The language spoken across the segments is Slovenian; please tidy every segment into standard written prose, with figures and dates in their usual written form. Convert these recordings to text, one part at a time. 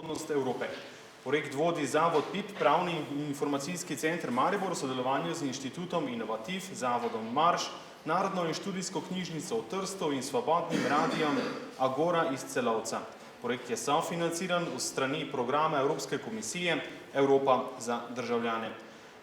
prihodnost Evrope. Projekt vodi Zavod PIP, Pravni informacijski center Maribor v sodelovanju z Inštitutom Inovativ, Zavodom Marš, Narodno in študijsko knjižnico v Trstu in Svobodnim radijem Agora iz Celovca. Projekt je sofinanciran v strani programa Evropske komisije Evropa za državljane.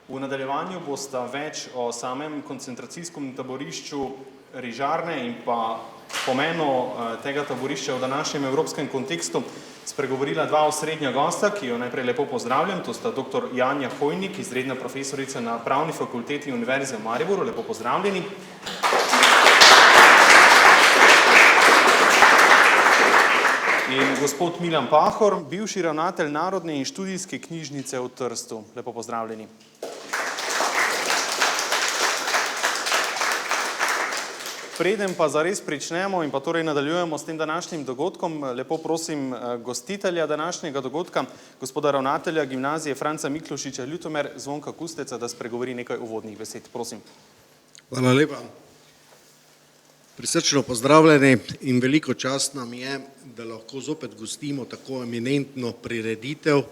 V nadaljevanju bosta več o samem koncentracijskem taborišču Rižarne in pa pomenu tega taborišča v današnjem evropskem kontekstu spregovorila dva osrednja gosta, ki jo najprej lepo pozdravljam. To sta dr. Janja Hojnik, izredna profesorica na Pravni fakulteti Univerze v Mariboru. Lepo pozdravljeni. In gospod Milan Pahor, bivši ravnatelj Narodne in študijske knjižnice v Trstu. Lepo pozdravljeni. Preden pa zares pričnemo in pa torej nadaljujemo s tem današnjim dogodkom, lepo prosim gostitelja današnjega dogodka, gospoda ravnatelja gimnazije Franca Miklošiča Ljutomer, Zvonka Kusteca, da spregovori nekaj uvodnih besed. Prosim. Hvala lepa. Prisrčno pozdravljeni in veliko čast nam je, da lahko zopet gostimo tako eminentno prireditev,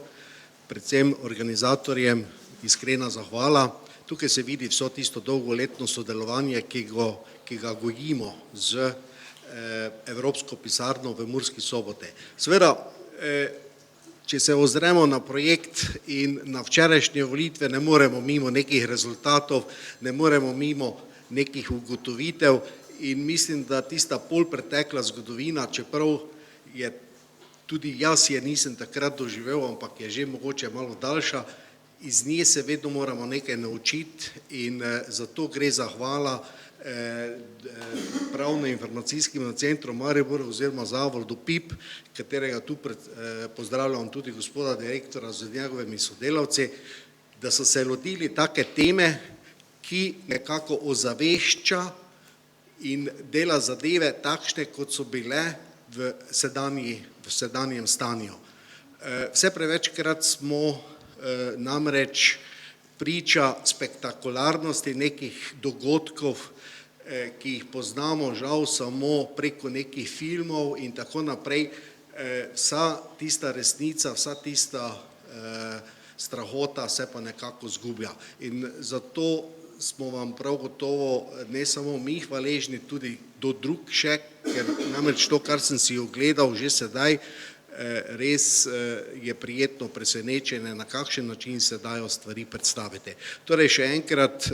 predvsem organizatorjem iskrena zahvala. Tukaj se vidi vso tisto dolgoletno sodelovanje, ki ga gojimo z Evropsko pisarno v Murski Soboti. Seveda, če se ozremo na projekt in na včerajšnje volitve, ne moremo mimo nekih rezultatov, ne moremo mimo nekih ugotovitev in mislim, da tista polpretekla zgodovina, čeprav je tudi jaz je nisem takrat doživel, ampak je že mogoče malo daljša, iz nje se vedno moramo nekaj naučiti in zato gre zahvala Pravno-informacijskim centrom Maribor oziroma Zavodu PIP, katerega tu pozdravljam tudi gospoda direktora z njegovimi sodelavci, da so se lotili take teme, ki nekako ozavešča in dela zadeve takšne, kot so bile v sedanjem stanju. Vse prevečkrat smo namreč priča spektakularnosti nekih dogodkov, ki jih poznamo žal samo preko nekih filmov in tako naprej. Vsa tista resnica, vsa tista strahota se pa nekako zgublja. In zato smo vam prav gotovo ne samo mi hvaležni, tudi do drug še, ker namreč to, kar sem si ogledal že sedaj, res je prijetno presenečenje, na kakšen način se dajo stvari predstaviti. Torej še enkrat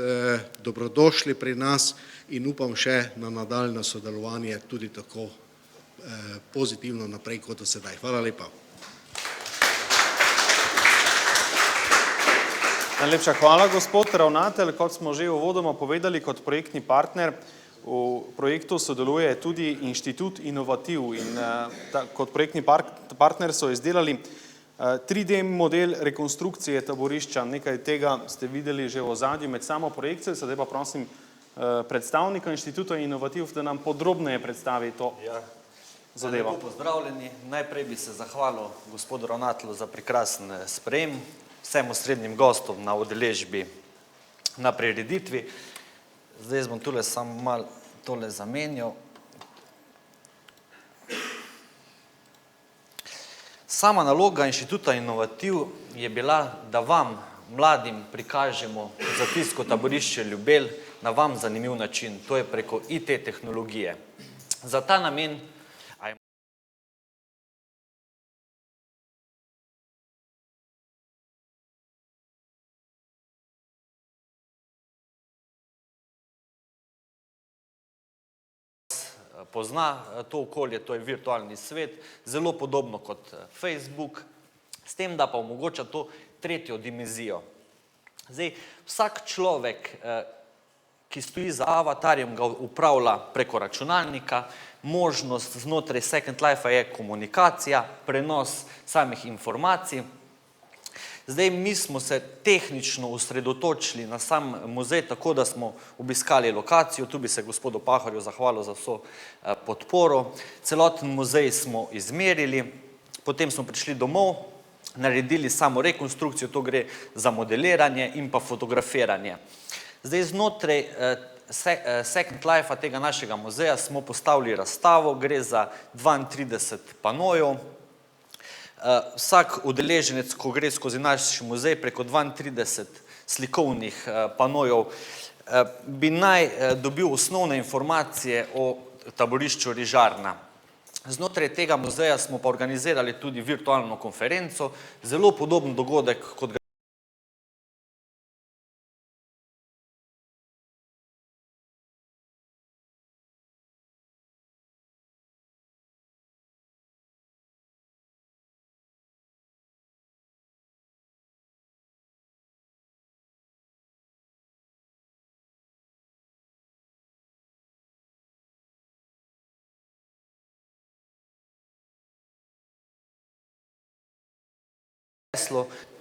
dobrodošli pri nas in upam še na nadaljnje sodelovanje tudi tako pozitivno naprej kot do sedaj. Hvala lepa. Najlepša hvala, gospod ravnatelj. Kot smo že uvodoma povedali, kot projektni partner v projektu sodeluje tudi Inštitut Inovativ in kot projektni partner so izdelali 3D model rekonstrukcije taborišča. Nekaj tega ste videli že v ozadju med samo projekcijo, sedaj pa prosim predstavnika Inštituta Inovativ, da nam podrobneje predstavi to zadevo. Lepo pozdravljeni. Najprej bi se zahvalil gospodu ravnatelju za prekrasen sprejem, vsem osrednjim gostom na udeležbi na prireditvi. Zdaj bom tule samo malo tole zamenjal. Sama naloga Inštituta Inovativ je bila, da vam, mladim, prikažemo Koncentracijsko taborišče Ljubelj na vam zanimiv način. To je preko IT tehnologije. Za ta namen pozna to okolje, to je virtualni svet, zelo podobno kot Facebook, s tem, da pa omogoča to tretjo dimenzijo. Zdaj, vsak človek, ki stoji za avatarjem, ga upravlja preko računalnika, možnost znotraj Second Life je komunikacija, prenos samih informacij. Zdaj, mi smo se tehnično osredotočili na sam muzej, tako da smo obiskali lokacijo, tu bi se gospodu Pahorju zahvalil za vso podporo. Celoten muzej smo izmerili, potem smo prišli domov, naredili samo rekonstrukcijo, to gre za modeliranje in pa fotografiranje. Zdaj, znotraj Second Life tega našega muzeja smo postavili razstavo, gre za 32 panojev. Vsak udeleženec, ko gre skozi naš muzej preko 32 slikovnih panojev, bi naj dobil osnovne informacije o taborišču Rižarna. Znotraj tega muzeja smo pa organizirali tudi virtualno konferenco, zelo podoben dogodek, kot ga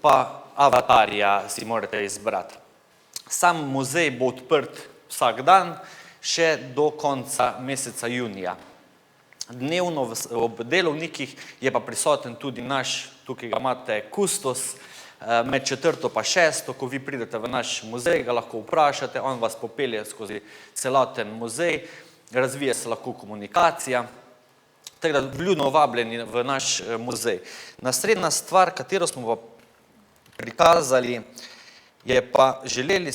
pa avatarja si morate izbrati. Sam muzej bo odprt vsak dan, še do konca meseca junija. Dnevno ob delovnikih je pa prisoten tudi naš, tukaj ga imate, kustos, med 4. pa 6. ko vi pridete v naš muzej, ga lahko vprašate, on vas popelje skozi celoten muzej, razvije se lahko komunikacija. Tako da vljudno vabljeni v naš muzej. Naslednja stvar, katero smo pa prikazali, je pa želeli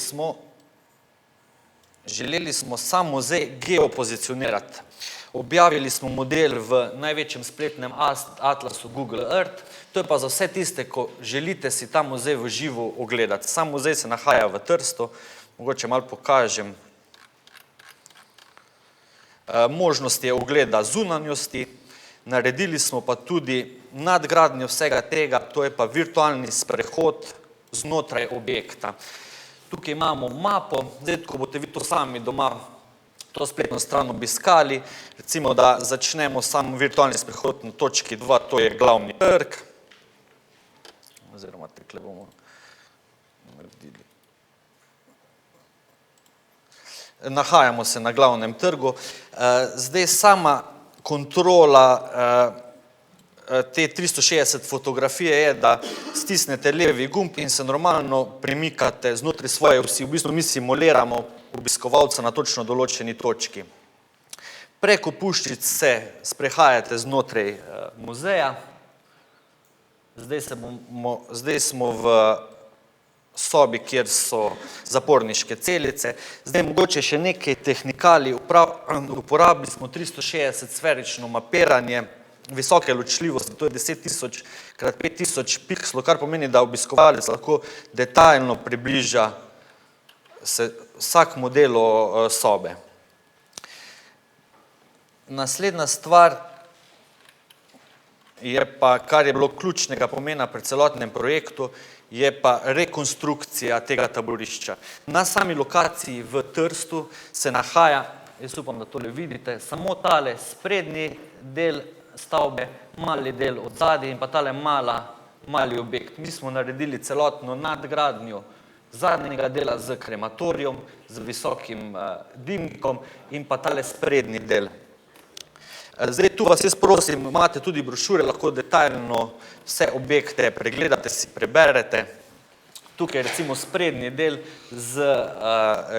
smo sam muzej geopozicionirati. Objavili smo model v največjem spletnem atlasu Google Earth, to je pa za vse tiste, ko želite si ta muzej v živo ogledati. Sam muzej se nahaja v Trstu, mogoče malo pokažem. Možnost je ogleda zunanjosti, naredili smo pa tudi nadgradnjo vsega tega, to je pa virtualni sprehod znotraj objekta. Tukaj imamo mapo, zdaj, ko boste vi to sami doma to spletno stran obiskali, recimo, da začnemo sam virtualni sprehod na točki 2, to je glavni trg, oziroma tukaj bomo naredili. Nahajamo se na glavnem trgu. Zdaj sama kontrola te 360 fotografije je, da stisnete levi gumb in se normalno premikate znotraj svoje osi. V bistvu mi simuliramo obiskovalca na točno določeni točki. Preko puščic se sprehajate znotraj muzeja. Zdaj smo v sobi, kjer so zaporniške celice. Zdaj mogoče še nekaj tehnikalij. Uporabili smo 360 sferično mapiranje visoke ločljivosti, to je 10.000 krat 5.000 pikslov, kar pomeni, da obiskovalec lahko detaljno približa vsak model sobe. Naslednja stvar je pa, kar je bilo ključnega pomena pri celotnem projektu, je pa rekonstrukcija tega taborišča. Na sami lokaciji v Trstu se nahaja, jaz upam, da tole vidite, samo tale sprednji del stavbe, mali del od zadaj in pa tale mali objekt. Mi smo naredili celotno nadgradnjo zadnjega dela z krematorijem, z visokim dimnikom in pa tale sprednji del. Zdaj tu vas jaz prosim, imate tudi brošure, lahko detaljno vse objekte pregledate, si preberete. Tukaj je recimo sprednji del z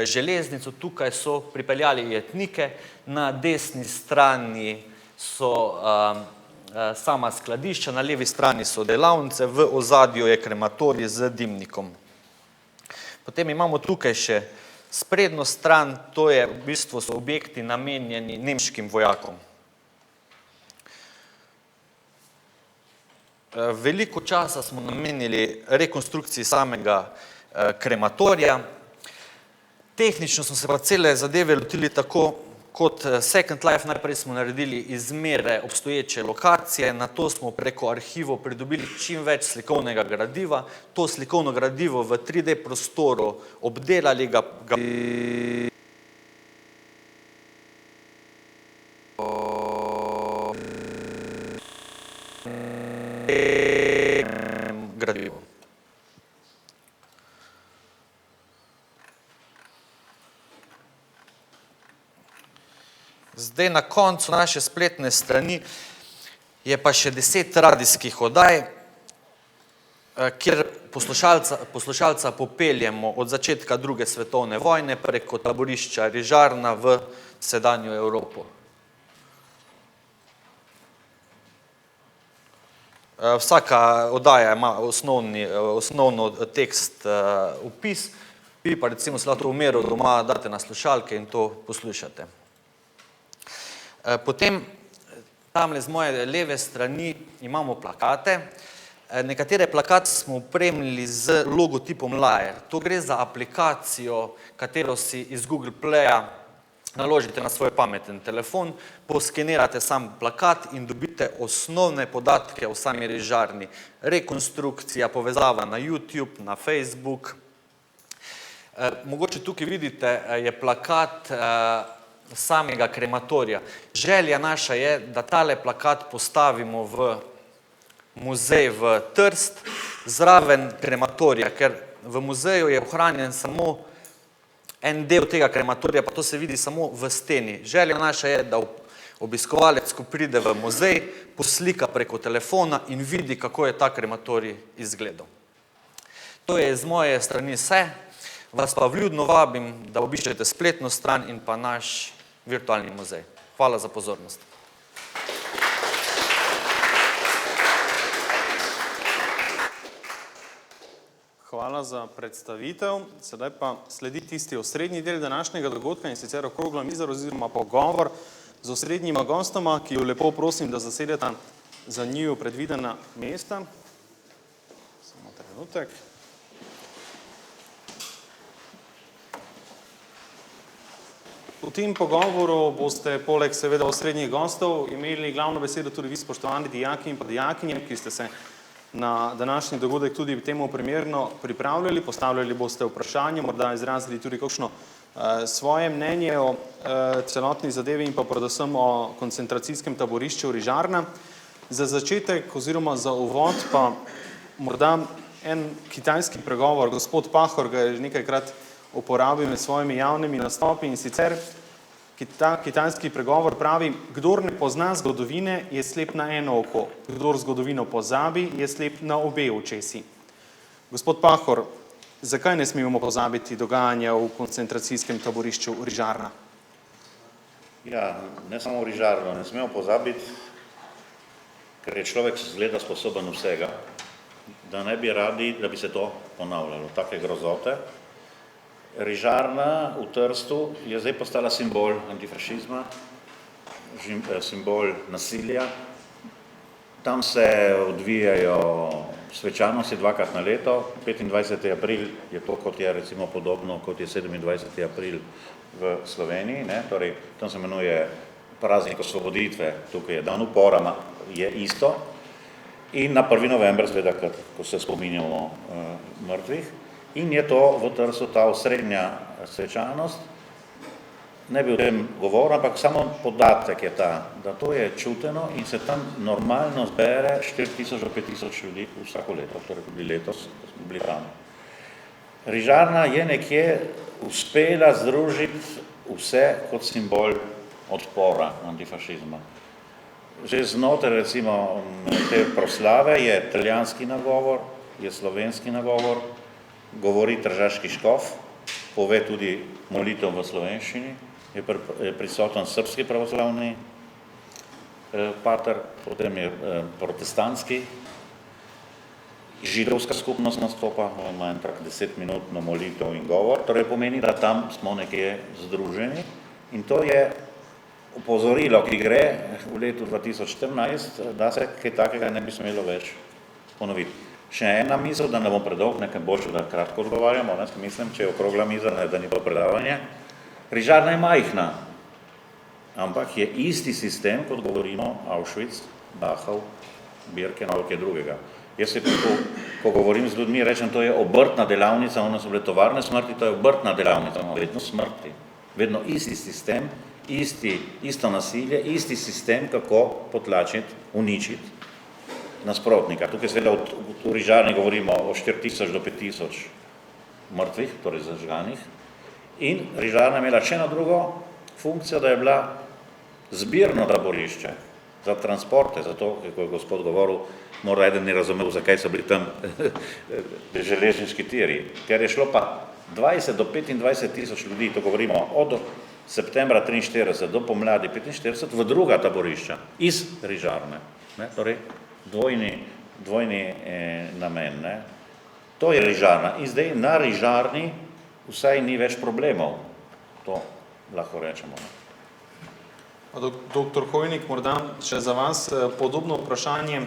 železnico, tukaj so pripeljali jetnike, na desni strani so sama skladišča, na levi strani so delavnice, v ozadju je krematorij z dimnikom. Potem imamo tukaj še sprednjo stran, to je v bistvu so objekti namenjeni nemškim vojakom. Veliko časa smo namenili rekonstrukciji samega krematorija. Tehnično smo se pa cele zadeve lotili tako kot Second Life. Najprej smo naredili izmere obstoječe lokacije, nato smo preko arhivov pridobili čim več slikovnega gradiva. To slikovno gradivo v 3D prostoru obdelali ga gradivo. Zdaj na koncu naše spletne strani je pa še 10 radijskih oddaj, kjer poslušalca popeljemo od začetka druge svetovne vojne preko taborišča Rižarna v sedanjo Evropo. Vsaka oddaja ima osnovno tekst, opis, vi pa recimo se lahko v miru doma date na slušalke in to poslušate. Potem tamle z moje leve strani imamo plakate. Nekatere plakate smo opremili z logotipom Lajer. To gre za aplikacijo, katero si iz Google Playa naložite na svoj pameten telefon, poskenirate sam plakat in dobite osnovne podatke o sami rižarni. Rekonstrukcija, povezava na YouTube, na Facebook. Mogoče tukaj vidite, je plakat samega krematorija. Želja naša je, da tale plakat postavimo v muzej v Trst, zraven krematorija, ker v muzeju je ohranjen samo en del tega krematorija, pa to se vidi samo v steni. Želja naša je, da obiskovalec, ko pride v muzej, poslika preko telefona in vidi, kako je ta krematorij izgledal. To je z moje strani vse. Vas pa vljudno vabim, da obiščete spletno stran in pa naš virtualni muzej. Hvala za pozornost. Hvala za predstavitev. Sedaj pa sledi tisti osrednji del današnjega dogodka in sicer okrogla miza oziroma pogovor z osrednjima gostoma, ki jo lepo prosim, da zasedeta za njiju predvidena mesta. Samo trenutek. V tem pogovoru boste poleg seveda osrednjih gostov imeli glavno besedo tudi vi, spoštovani dijaki in pa dijakinje, ki ste se na današnji dogodek tudi temu primerno pripravljali, postavljali boste vprašanje, morda izrazili tudi kakšno svoje mnenje o celotni zadevi in pa predvsem o koncentracijskem taborišču Rižarna. Za začetek oziroma za uvod pa morda en kitajski pregovor, gospod Pahor ga je nekajkrat uporabil med svojimi javnimi nastopi in sicer ta kitajski pregovor pravi: kdor ne pozna zgodovine, je slep na eno oko, kdor zgodovino pozabi, je slep na obe očesi. Gospod Pahor, zakaj ne smemo pozabiti dogajanja v koncentracijskem taborišču Rižarna? Ja, ne samo v Rižarno, ne smemo pozabiti, ker je človek zgleda sposoben vsega, da ne bi radi, da bi se to ponavljalo, take grozote. Rižarna v Trstu je zdaj postala simbol antifašizma, simbol nasilja. Tam se odvijajo svečanosti dvakrat na leto. 25. april je to, kot je recimo podobno, kot je 27. april v Sloveniji, ne? Torej, tam se imenuje praznik osvoboditve, tukaj je dan upora, je isto. In na 1. november, seveda, ko se spominjamo mrtvih. In je to v Trstu ta osrednja svečanost. Ne bi o tem govoril, ampak samo podatek je ta, da to je čuteno in se tam normalno zbere 4000 do 5000 ljudi vsako leto, torej tudi letos, ko smo bili tam. Rižarna je nekje uspela združiti vse kot simbol odpora antifašizma. Že znotraj recimo te proslave je italijanski nagovor, je slovenski nagovor, govori tržaški škof, pove tudi molitev v slovenščini, je prisoten srpski pravoslavni pater, potem je protestantski, židovska skupnost nastopa, ima en tak 10-minutno molitev in govor, torej pomeni, da tam smo nekje združeni in to je opozorilo, ki gre v letu 2014, da se kaj takega ne bi smelo več ponoviti. Še ena misel, da ne bom predolg, nekaj boljše, da kratko odgovarjamo, mislim, če je okrogla miza, da ni pa predavanje. Rižarna je majhna, ampak je isti sistem, kot govorimo Auschwitz, Dachau, Birkenau, kaj drugega. Jaz se, ko govorim z ljudmi, rečem, to je obrtna delavnica, ono so bile tovarne smrti, to je obrtna delavnica, vedno smrti, vedno isti sistem, isto nasilje, isti sistem, kako potlačiti, uničiti nasprotnika. Tukaj seveda v Rižarni govorimo o 4000 do 5000 mrtvih, torej zažganih. In Rižarna je imela še eno drugo funkcijo, da je bila zbirno taborišče za transporte, zato, kako je gospod govoril, morda eden ni razumel, zakaj so bili tam železniški tiri. Ker je šlo pa 20 do 25 000 ljudi, to govorimo od septembra 1943 do pomladi 1945, v druga taborišča iz Rižarne. Torej, dvojni dvojni namen. Ne? To je rižarna. In zdaj na rižarni vsaj ni več problemov. To lahko rečemo. Doktor Hojnik, morda še za vas podobno vprašanje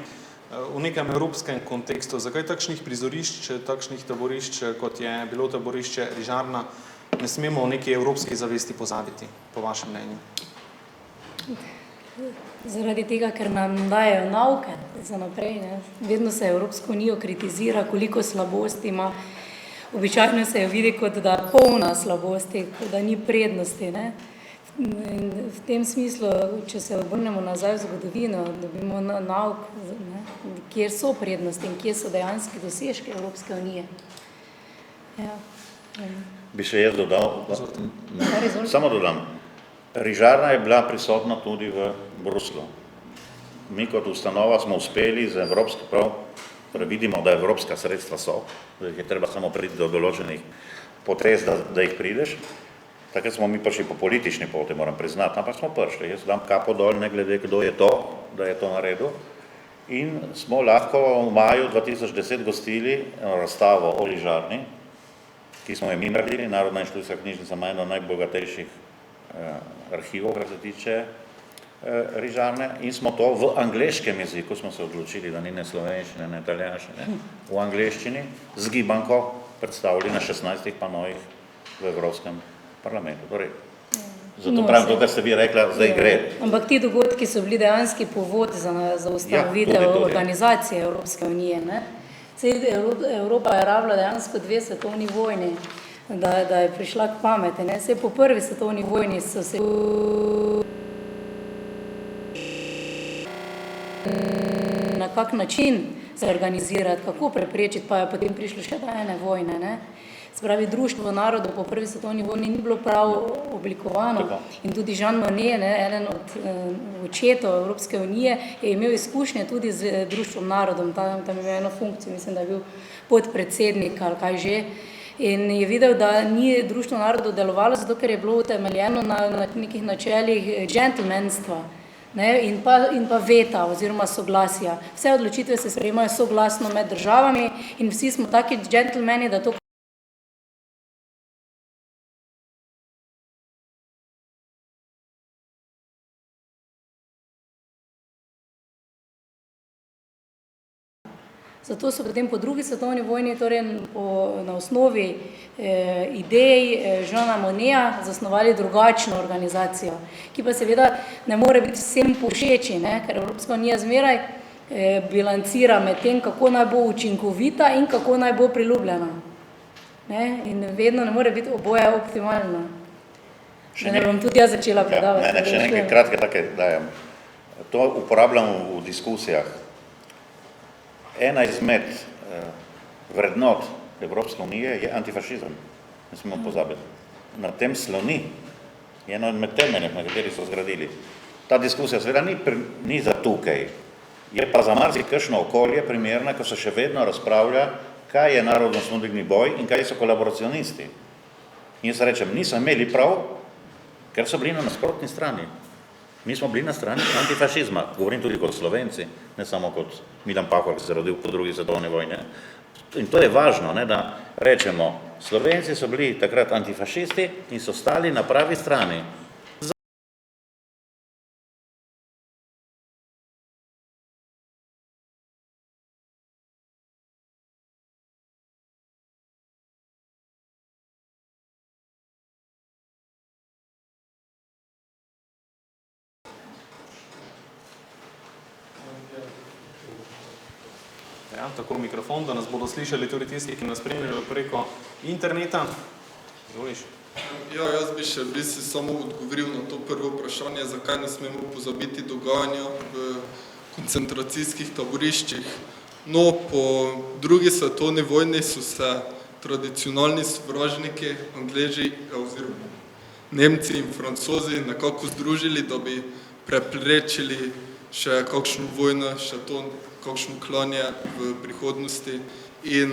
v nekem evropskem kontekstu. Zakaj takšnih prizorišč, takšnih taborišč, kot je bilo taborišče Rižarna, ne smemo v neki evropski zavesti pozabiti, po vašem mnenju? Zaradi tega, ker nam dajejo nauke za naprej. Ne. Vedno se Evropsko unijo kritizira, koliko slabosti ima. Običajno se jo vidi kot da polna slabosti, kot da ni prednosti. Ne. In v tem smislu, če se obrnemo nazaj v zgodovino, dobimo nauk, ne, kjer so prednosti in kje so dejanski dosežki Evropske unije. Ja. Bi še jaz dodal, samo dodam. Rižarna je bila prisotna tudi v Bruslu. Mi kot ustanova smo uspeli z evropski prav, torej vidimo, da evropska sredstva so, da jih je treba samo priti do določenih potrez, da jih prideš. Takrat smo mi prišli po politični poti, moram priznati, ampak smo prišli. Jaz dam kapo dol, ne glede, kdo je to, da je to naredil. In smo lahko v maju 2010 gostili razstavo o Rižarni, ki smo jo mi naredili. Narodna inštitucijska knjižnica ima eno najbogatejših arhivov, kar se tiče Rižarne. In smo to v angleškem jeziku, smo se odločili, da ni ne slovenščine, ne italijanščine, v angleščini z gibanko predstavili na 16 panojih v Evropskem parlamentu. Torej, zato pravim to, kar ste vi rekla, zdaj gre. Ampak ti dogodki so bili dejanski povod za ustanovitev organizacije Evropske unije. Ne? Evropa je rabila dejansko 2 svetovni vojni, da je prišla k pameti. Ne? Saj po prvi svetovni vojni so se na kak način se organizirati, kako preprečiti, pa je potem prišlo še do ene vojne. Ne? Spravi, društvo narodov po prvi svetovni vojni ni bilo prav oblikovano in tudi Jean Monnet, eden od očetov Evropske unije, je imel izkušnje tudi z društvom narodom, tam je imel eno funkcijo, mislim, da je bil podpredsednik ali kaj že, in je videl, da ni društvo narodov delovalo, zato ker je bilo utemeljeno na nekih načelih džentelmenstva. Ne, in pa veta oziroma soglasja. Vse odločitve se sprejemajo soglasno med državami in vsi smo taki džentelmeni, da to Zato so potem po drugi svetovni vojni, torej na osnovi idej Jeana Monneta zasnovali drugačno organizacijo, ki pa seveda ne more biti vsem povšeči, ker Evropska unija zmeraj bilancira med tem, kako naj bo učinkovita in kako naj bo priljubljena. In vedno ne more biti oboje optimalno. Ne bom tudi jaz začela predavati. Še nekaj kratke take dajem. To uporabljam v diskusijah. Ena izmed vrednot Evropske unije je antifašizem. Ne smemo pozabiti. Na tem sloni. Je eno med temeljem, na kateri so zgradili. Ta diskusija seveda ni za tukaj. Je pa za marsikakšno okolje primerna, ko se še vedno razpravlja, kaj je narodno-osvobodilni boj in kaj so kolaboracionisti. In jaz rečem, niso imeli prav, ker so bili na nasprotni strani. Mi smo bili na strani antifašizma, govorim tudi kot Slovenci, ne samo kot Milan Pahor, ki se rodil po drugi svetovni vojni. In to je važno, da rečemo, Slovenci so bili takrat antifašisti in so stali na pravi strani. Tako mikrofon, da nas bodo slišali tudi tisti, ki nas spremljajo preko interneta. Ja, jaz bi še samo odgovoril na to prvo vprašanje, zakaj ne smemo pozabiti dogajanja v koncentracijskih taboriščih. No, po drugi svetovni vojni so se tradicionalni sovražniki, Angleži oziroma Nemci in Francozi nekako združili, da bi preprečili še kakšno vojno, še kakšno klanje v prihodnosti. In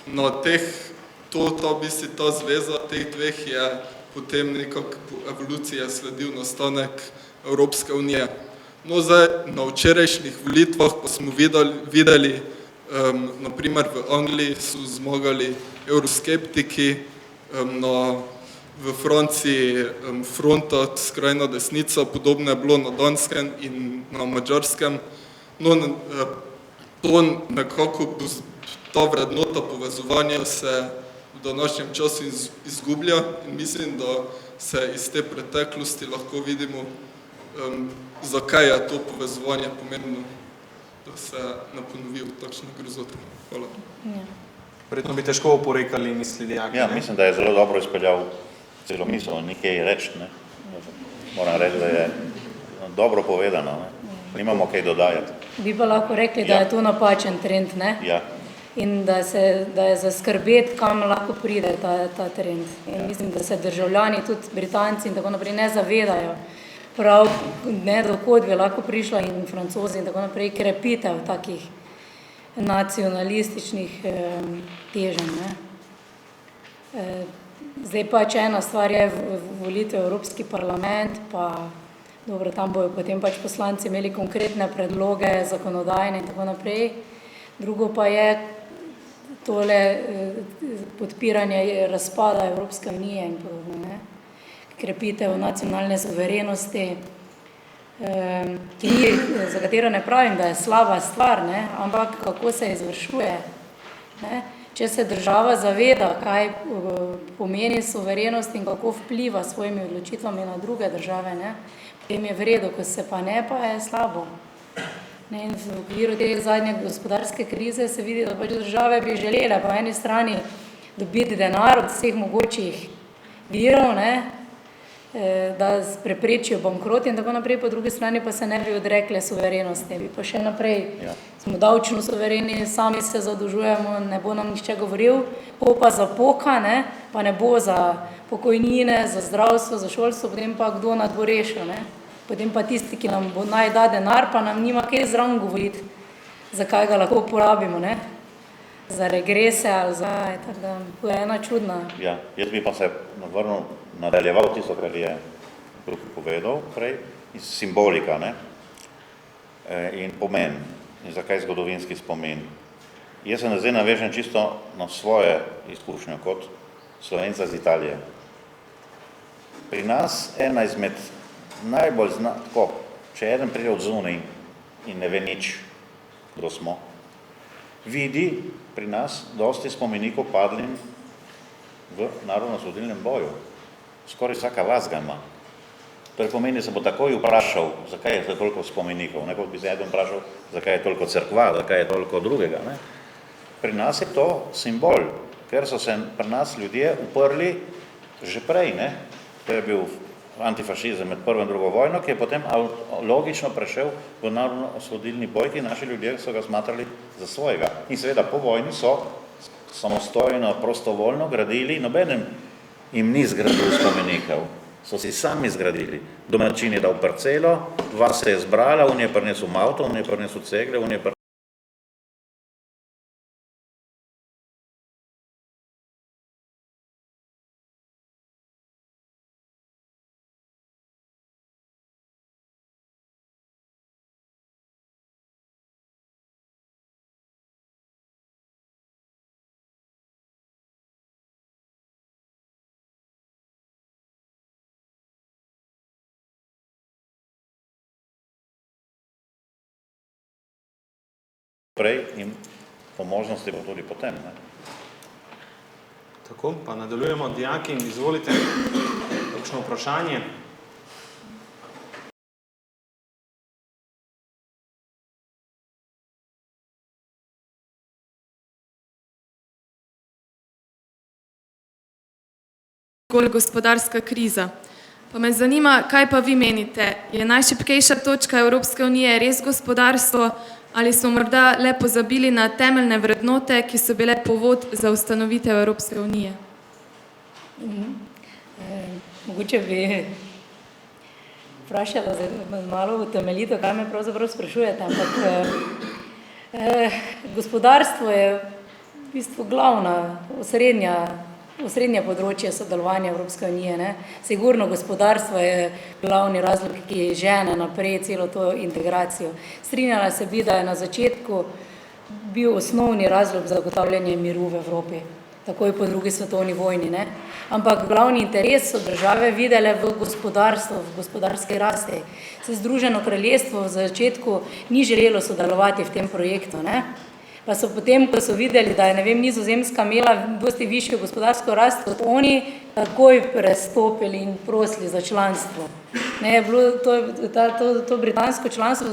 na ta zveza teh dveh je potem nekako po evoluciji sledil nastanek Evropske unije. No, zdaj, na včerajšnjih volitvah pa smo videli, naprimer v Angliji so zmagali euroskeptiki, v Franciji fronta, skrajna desnica, podobno je bilo na Danskem in na Madžarskem. No, to nekako, ta vrednota povezovanja se v današnjem času izgublja in mislim, da se iz te preteklosti lahko vidimo, zakaj je to povezovanje pomembno, da se ne ponovijo takšne grozote. Hvala. Verjetno bi težko oporekali misli dijaki. Ja, mislim, da je zelo dobro izpeljal celo misel, nekaj reči, ne. Moram reči, da je dobro povedano, ne. Nimamo kaj dodajati. Bi pa lahko rekli, da je to napačen trend, ne? Ja. In da je za skrbeti, kam lahko pride ta trend. In mislim, da se državljani, tudi Britanci in tako naprej, ne zavedajo prav, ne, dokod bi lahko prišla in Francozi in tako naprej, krepitev takih nacionalističnih teženj, ne. Zdaj pač ena stvar je volitev v Evropski parlament, pa dobro, tam bojo potem pač poslanci imeli konkretne predloge, zakonodajne in tako naprej. Drugo pa je tole podpiranje razpada Evropske unije in podobno, ne. Krepitev nacionalne suverenosti, za katero ne pravim, da je slaba stvar, ne, ampak kako se izvršuje, ne. Če se država zaveda, kaj pomeni suverenost in kako vpliva s svojimi odločitvami na druge države, ne, potem je v redu, ko se pa ne, pa je slabo. Ne, in v okviru te zadnje gospodarske krize se vidi, da pač države bi želele po eni strani dobiti denar od vseh mogočih virov, ne, da preprečijo bankrot in tako naprej, po drugi strani pa se ne bi odrekle suverenosti, bi pa še naprej smo davčno suvereni, sami se zadolžujemo, ne bo nam nihče govoril, ko pa zapoka, ne, pa ne bo za pokojnine, za zdravstvo, za šolstvo, potem pa kdo nad bo rešil, ne. Potem pa tisti, ki nam bo naj da denar, pa nam nima kaj zraven govoriti, zakaj ga lahko uporabimo, ne, za regrese ali za, tako da, to je ena čudna. Ja, jaz bi pa se nadaljeval tisto, kar je povedal prej, iz simbolika, ne, in pomen, in zakaj zgodovinski spomin. Jaz se zdaj navežem čisto na svoje izkušnje kot Slovenca iz Italije. Pri nas ena izmed najbolj tako, če eden pride od zunaj in ne ve nič, kdo smo, vidi pri nas dosti spomenikov padlim v narodnoosvobodilnem boju. Skoraj vsaka vas ga ima. To pomeni, da se bo takoj vprašal, zakaj je toliko spomenikov. Nekaj bi se eden vprašal, zakaj je toliko cerkva, zakaj je toliko drugega. Ne? Pri nas je to simbol, ker so se pri nas ljudje uprli že prej. Ne? To je bil antifašizem med prvo in drugo vojno, ki je potem logično prešel v narodnoosvobodilni boj, ki naši ljudje so ga smatrali za svojega. In seveda po vojni so samostojno, prostovoljno gradili, nobenem jim ni zgradil spomenikov, so si sami zgradili. Domačin je dal parcelo, vas se je zbrala, on je prinesel avto, on je prinesel cegle, on je prinesel prej in po možnosti bo tudi potem. Ne? Tako, pa nadaljujemo, dijaki, in izvolite, kakšno vprašanje. Gospodarska kriza. Pa me zanima, kaj pa vi menite, je najšibkejša točka Evropske unije res gospodarstvo, ali smo morda le pozabili na temeljne vrednote, ki so bile povod za ustanovitev Evropske unije? Mogoče bi vprašala malo utemeljito, kaj me pravzaprav sprašujete, ampak gospodarstvo je v bistvu glavna, osrednja osrednje področje sodelovanja Evropske unije. Ne. Sigurno gospodarstvo je glavni razlog, ki žene naprej celo to integracijo. Strinjala se bi, da je na začetku bil osnovni razlog zagotavljanje miru v Evropi, takoj po drugi svetovni vojni. Ne. Ampak glavni interes so države videle v gospodarstvu, v gospodarski rasti. Združeno kraljestvo v začetku ni želelo sodelovati v tem projektu, ne. Pa so potem, ko so videli, da je, ne vem, Nizozemska imela dosti višjo gospodarsko rast kot oni, takoj prestopili in prosili za članstvo. Ne, je bilo to britansko članstvo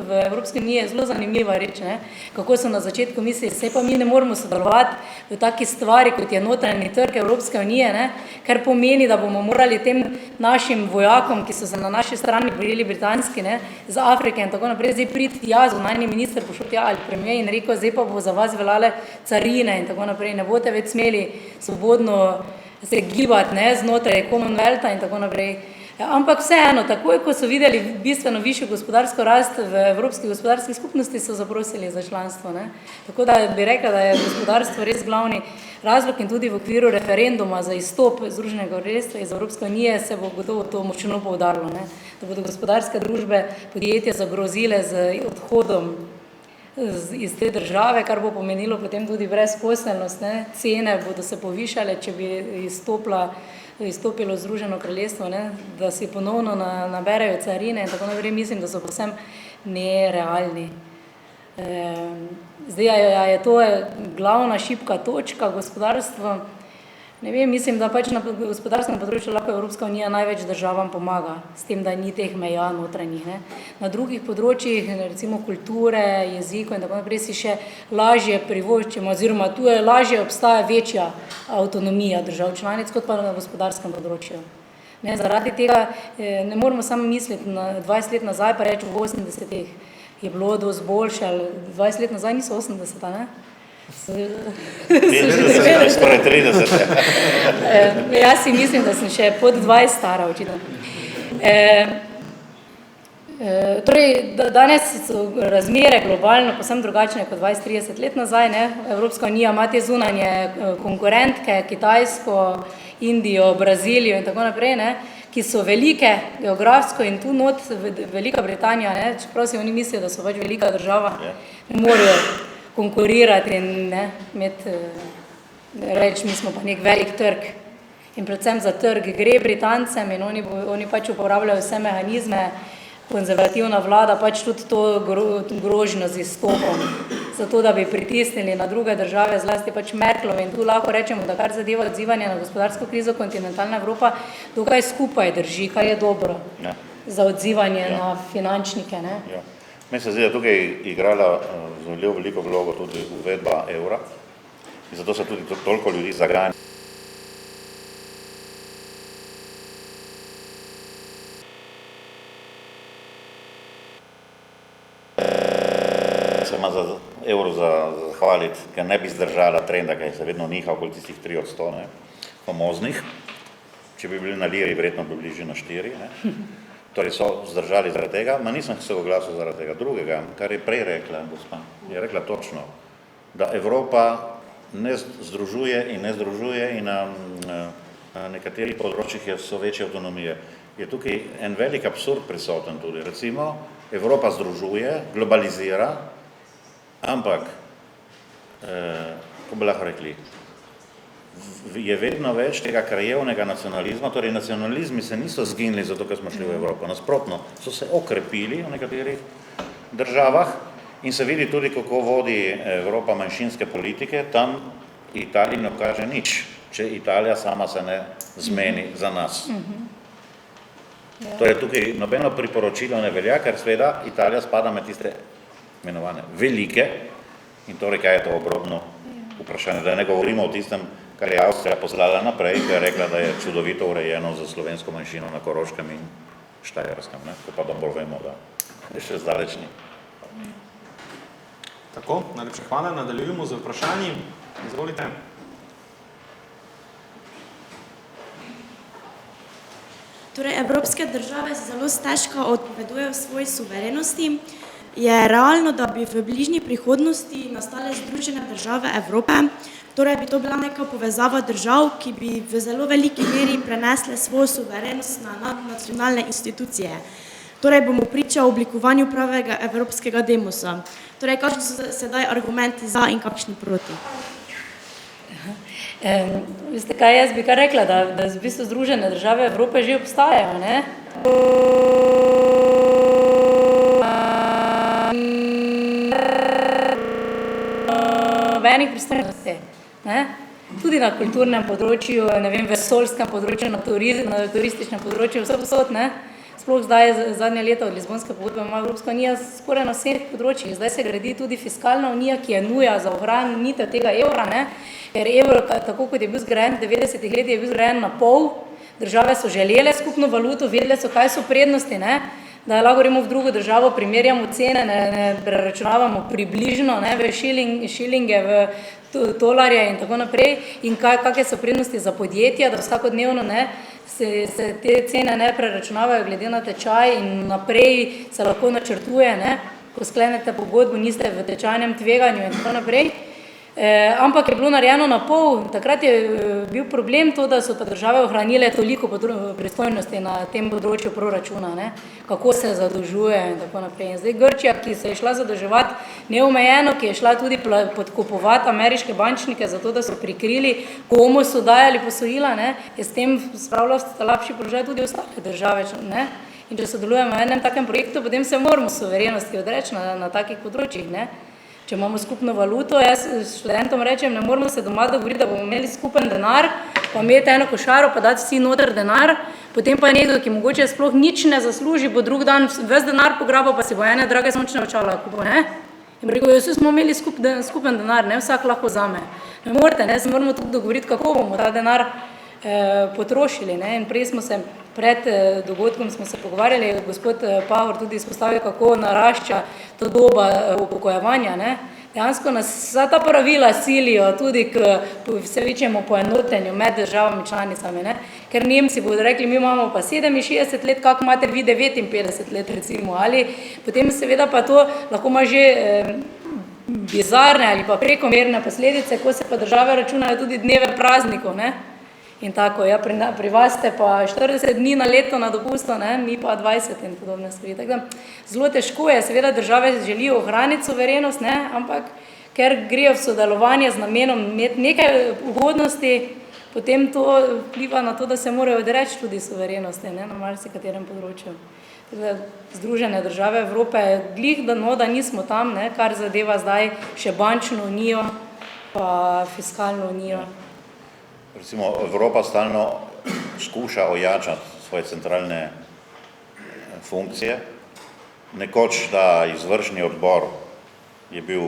v Evropski uniji je zelo zanimiva reč, ne, kako so na začetku mislili, saj pa mi ne moramo sodelovati v taki stvari, kot je notranji trg Evropske unije, ne, kar pomeni, da bomo morali tem našim vojakom, ki so se na naši strani borili britanski, ne, z Afrike in tako naprej, zdaj priti tja, zunanji minister pošel tja ali premier in rekel, zdaj pa bo za vas veljale carine in tako naprej, ne boste več smeli svobodno se gibati, ne, znotraj Commonwealtha in tako naprej. Ampak vseeno, takoj, ko so videli bistveno višjo gospodarsko rast v Evropski gospodarski skupnosti, so zaprosili za članstvo, ne. Tako da bi rekla, da je gospodarstvo res glavni razlog in tudi v okviru referenduma za izstop Združenega kraljestva iz Evropske unije se bo gotovo to močno poudarilo, ne. Da bodo gospodarske družbe, podjetja zagrozile z odhodom iz te države, kar bo pomenilo potem tudi brezposelnost, ne. Cene bodo se povišale, če bi izstopilo Združeno kraljestvo, ne, da si ponovno naberejo carine in tako naprej, mislim, da so povsem nerealni. Zdaj, je to glavna šibka točka gospodarstva? Ne vem, mislim, da pač na gospodarskem področju lahko Evropska unija največ državam pomaga, s tem, da ni teh meja notranjih, ne. Na drugih področjih, recimo kulture, jezikov in tako naprej, si še lažje privoščimo, oziroma tu je lažje obstaja večja avtonomija držav članic, kot pa na gospodarskem področju. Ne, zaradi tega ne moramo samo misliti na 20 let nazaj, pa reči v 80-ih je bilo dosti boljše, ali 20 let nazaj niso 80-a, ne? 30, skoraj 30. Jaz si mislim, da sem še pod 20 stara, očitno. Torej, danes so razmere globalno povsem drugačne kot 20-30 let nazaj, ne. Evropska unija ima te zunanje konkurentke, Kitajsko, Indijo, Brazilijo in tako naprej, ne, ki so velike geografsko in tu not Velika Britanija, ne, čeprav si oni mislijo, da so pač velika država, ne morejo konkurirati in ne, reči, mi smo pa nek velik trg. In predvsem za trg gre Britancem in oni pač uporabljajo vse mehanizme, konzervativna vlada pač tudi to grožnjo z izstopom, zato da bi pritisnili na druge države, zlasti pač Merklove. In tu lahko rečemo, da kar zadeva odzivanje na gospodarsko krizo, kontinentalna Evropa dokaj skupaj drži, kar je dobro za odzivanje na finančnike. Ne. Meni se zdi, da tukaj igrala zelo veliko vlogo tudi uvedba evra in zato se tudi toliko ljudi zaganja. Se ima za evro zahvaliti, ker ne bi zdržala trenda, ker se vedno niha okoli tistih 3%, ne, famoznih. Če bi bili na liri, verjetno bi bili že na 4, ne. Torej so zdržali zaradi tega, ma nisem se oglasil zaradi tega drugega, kar je prej rekla, gospa, je rekla točno, da Evropa ne združuje in ne združuje in na nekaterih področjih so večje avtonomije. Je tukaj en velik absurd prisoten tudi, recimo, Evropa združuje, globalizira, ampak, ko bi lahko rekli, je vedno več tega krajevnega nacionalizma, torej nacionalizmi se niso zginili zato, ker smo šli v Evropo, nasprotno, so se okrepili v nekaterih državah in se vidi tudi, kako vodi Evropa manjšinske politike, tam Italiji ne kaže nič, če Italija sama se ne zmeni za nas. Torej tukaj nobeno priporočilo ne velja, ker seveda Italija spada med tiste imenovane velike in torej kaj je to obrobno vprašanje, da ne govorimo o tistem, kar je Avstrija poslala naprej, ker je rekla, da je čudovito urejeno za slovensko manjšino na Koroškem in Štajerskem, ne? Ko pa dobro vemo, da je še zdaleč ni. Tako, najlepša hvala, nadaljujemo z vprašanji. Izvolite. Torej, evropske države se zelo stežka odpovedujejo svoji suverenosti je realno, da bi v bližnji prihodnosti nastale Združene države Evrope, torej bi to bila neka povezava držav, ki bi v zelo veliki meri prenesle svojo suverenost na nadnacionalne institucije. Torej bomo priča o oblikovanju pravega evropskega demosa. Torej, kakšni so sedaj argumenti za in kakšni proti? Veste kaj, jaz bi kar rekla, da v bistvu Združene države Evrope že obstajajo, ne? Nobenih pristojnosti, ne? Tudi na kulturnem področju, ne vem, vesoljskem področju, na turističnem področju, vse posod, ne? Sploh zdaj, zadnje leta od Lizbonske pogodbe ima Evropska unija skoraj na vseh področjih. Zdaj se gradi tudi fiskalna unija, ki je nuja za ohranitev tega evra, ne? Ker evro, tako kot je bil zgrajen v 90-ih letih, je bil zgrajen na pol. Države so želele skupno valuto, vedele so, kaj so prednosti, ne? Da lahko gremo v drugo državo, primerjamo cene, ne preračunavamo približno, ne, v šilinge, v tolarje in tako naprej. In kakšne so prednosti za podjetja, da vsakodnevno, ne, se te cene ne preračunavajo glede na tečaj in naprej se lahko načrtuje, ne, ko sklenete pogodbo, niste v tečajnem tveganju in tako naprej. Ampak je bilo narejeno na pol. Takrat je bil problem to, da so pa države ohranile toliko pristojnosti na tem področju proračuna, ne? Kako se zadolžuje in tako naprej. In zdaj Grčija, ki se je šla zadolževati neomejeno, ki je šla tudi podkupovati ameriške bančnike zato, da so prikrili, komu so dajali posojila, ne? Je s tem spravila v slabši položaj tudi ostale države, ne? In če sodelujemo v enem takem projektu, potem se moramo suverenosti odreči na takih področjih, ne? Če imamo skupno valuto, jaz študentom rečem, ne moramo se doma dogovoriti, da bomo imeli skupen denar, pa imeti eno košaro, pa dati vsi noter denar, potem pa nekdo, ki mogoče sploh nič ne zasluži, bo drug dan ves denar pograbal, pa si bo ene drage sončne očala kupil, ne? In rekel, vsi smo imeli skupen denar, ne? Vsak lahko vzame. Ne morete, ne? Se moramo tudi dogovoriti, kako bomo ta denar potrošili, ne? In prej smo se pred dogodkom smo se pogovarjali, gospod Pahor tudi izpostavil, kako narašča ta doba upokojevanja, ne? Dejansko nas vsa ta pravila silijo tudi k vse večjemu poenotenju med državami članicami, ne? Ker Nemci bodo rekli, mi imamo pa 67 let, kako imate vi 59 let recimo, ali potem seveda pa to lahko ima že bizarne ali pa prekomerne posledice, ko se pa države računajo tudi dneve praznikov, ne? In tako, ja, pri vas ste pa 40 dni na leto na dopustu, ne, mi pa 20 in podobne stvari. Tako da zelo težko je, seveda države želijo ohraniti suverenost, ne, ampak ker grejo v sodelovanje z namenom imeti nekaj ugodnosti, potem to vpliva na to, da se morajo odreči tudi suverenosti, ne, na marsikaterem področju. Tako da Združene države Evrope, glih da nismo tam, ne, kar zadeva zdaj še bančno unijo pa fiskalno unijo. Recimo, Evropa stalno skuša ojačati svoje centralne funkcije. Nekoč ta izvršni odbor je bil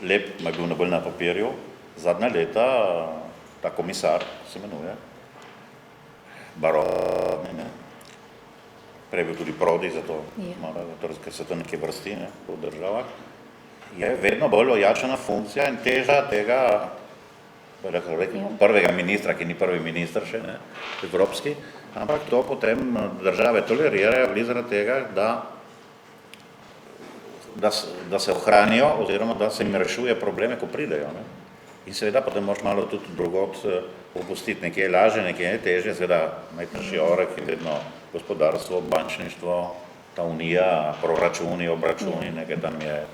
lep, je bil bolj na papirju. Zadnja leta ta komisar se imenuje Barroso, ne. Prej je bil tudi Prodi, zato ker se to nekje vrsti, ne, po državah. Je vedno bolj ojačana funkcija in teža tega prvega ministra, ki ni prvi minister še, ne, evropski, ampak to potem države tolerirajo zaradi tega, da se ohranijo oziroma da se jim rešuje probleme, ko pridejo, ne. In seveda potem moraš malo tudi drugot opustiti, nekje je lažje, nekje je težje, seveda najtežji oreh je vedno gospodarstvo, bančništvo, ta unija, proračuni, obračuni, nekaj tam je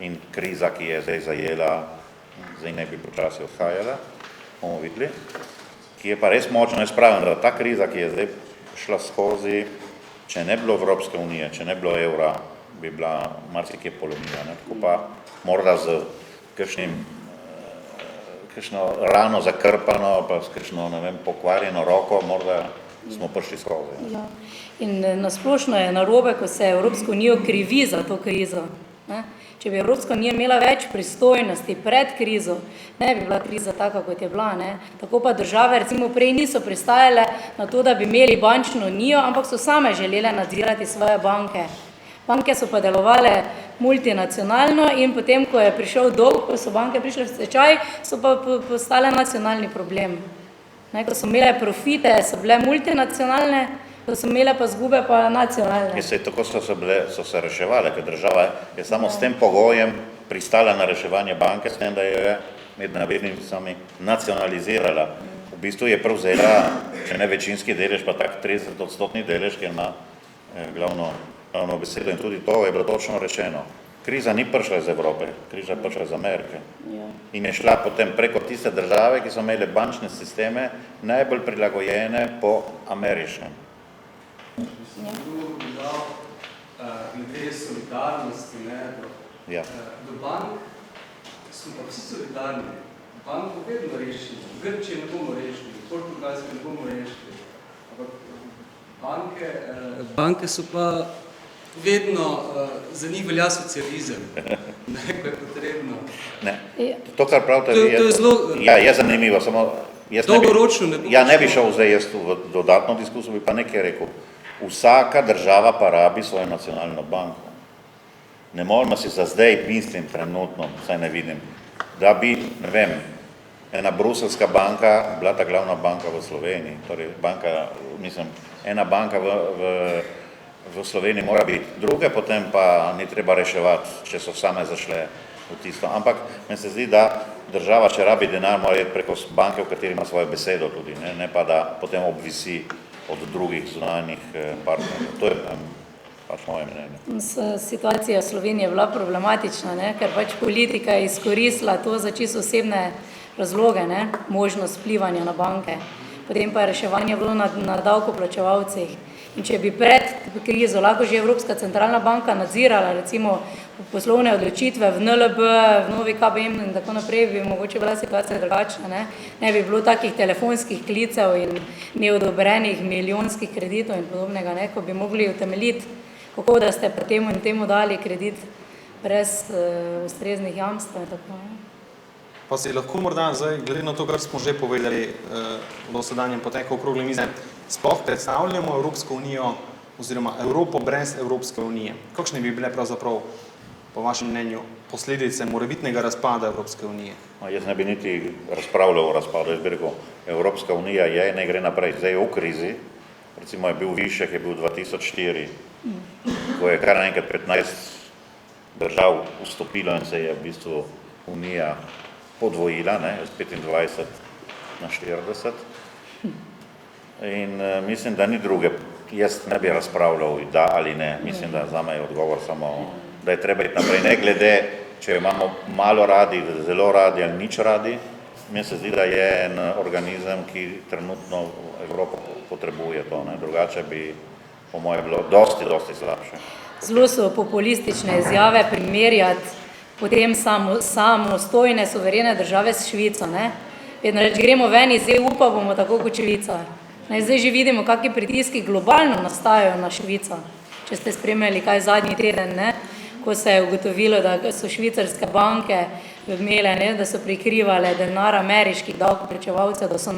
in kriza, ki je zdaj zajela, zdaj ne bi počasi odhajala, bomo videli, ki je pa res močno izpravljena, da ta kriza, ki je zdaj šla skozi, če ne bilo Evropske unije, če ne bilo evra, bi bila marsikje polomija, ne, tako pa morda z kakšno rano zakrpano, pa s kakšno, ne vem, pokvarjeno roko, morda smo prišli skozi. Ja. In nasplošno je narobe, ko se Evropsko unijo krivi za to krizo, ne. Če bi Evropska unija imela več pristojnosti pred krizo, ne bi bila kriza taka, kot je bila, ne. Tako pa države recimo prej niso pristajale na to, da bi imeli bančno unijo, ampak so same želele nadzirati svoje banke. Banke so pa delovale multinacionalno in potem, ko je prišel dolg, ko so banke prišle v stečaj, so pa postale nacionalni problem. Ne, ko so imele profite, so bile multinacionalne, da so imele pa zgube pa nacionalne. Tako so se reševale, ker država je samo s tem pogojem pristala na reševanje banke, s tem, da jo je med navednicami nacionalizirala. V bistvu je prevzela, če ne večinski delež, pa tak 30% delež, ki ima glavno besedo, in tudi to je bilo točno rečeno. Kriza ni prišla iz Evrope, kriza je prišla iz Amerike. In je šla potem preko tiste države, ki so imele bančne sisteme najbolj prilagojene po ameriškem. Glede solidarnosti, do bank smo pa vsi solidarni. Banko vedno rešili, Grčije ne bomo rešili, Portugalske ne bomo rešili. Ampak banke so pa vedno, za njih velja socializem, ko je potrebno. Ne, to, kar pravite, je zanimivo, samo dolgoročno ne bo. Ja, ne bi šel zdaj jaz v dodatno diskusijo, bi pa nekaj rekel. Vsaka država pa rabi svojo nacionalno banko. Ne moramo si za zdaj, mislim trenutno, saj ne vidim, da bi, ne vem, ena bruselska banka bila ta glavna banka v Sloveniji, torej ena banka v Sloveniji mora biti, druge potem pa ni treba reševati, če so same zašle v tisto. Ampak meni se zdi, da država, če rabi denar, mora iti preko banke, v kateri ima svojo besedo tudi, ne pa da potem obvisi od drugih zunanjih partnerjev. To je pač moje mnenje. Situacija v Sloveniji je bila problematična, ker pač politika je izkoristila to za čisto osebne razloge, možnost vplivanja na banke. Potem pa je reševanje bilo na davkoplačevalcih. In če bi pred krizo lahko že Evropska centralna banka nadzirala recimo poslovne odločitve v NLB, v Novi KBM in tako naprej, bi mogoče bila situacija drugačna. Ne bi bilo takih telefonskih klicev in neodobrenih milijonskih kreditov in podobnega, ko bi mogli utemeljiti, kako da ste pa temu in temu dali kredit brez ustreznih jamstv in tako. Pa si lahko morda zdaj, glede na to, kar smo že povedali v dosedanjem poteku okrogle mize, sploh predstavljamo Evropsko unijo oziroma Evropo brez Evropske unije. Kakšne bi bile pravzaprav, po vašem mnenju, posledice morebitnega razpada Evropske unije? Jaz ne bi niti razpravljal o razpadu, jaz bi rekel, Evropska unija je, ne gre naprej, zdaj je v krizi, recimo je bil višek, je bil 2004, ko je kar naenkrat 15 držav vstopilo in se je v bistvu unija podvojila, z 25 na 40. In mislim, da ni druge. Jaz ne bi razpravljal, da ali ne. Mislim, da zame je odgovor samo, da je treba iti naprej. Ne glede, če imamo malo radi, zelo radi ali nič radi, mi se zdi, da je en organizem, ki trenutno Evropo potrebuje to. Drugače bi, po moje, bilo dosti slabše. Zelo so populistične izjave primerjati potem samostojne, suverene države s Švico. Vedno reč, gremo ven iz EU, pa bomo tako kot Švica. Zdaj že vidimo, kakšni pritiski globalno nastajajo na Švico. Če ste spremljali kaj zadnji teden, ko se je ugotovilo, da so švicarske banke imele, da so prikrivale denar ameriških davkoplačevalcev, da so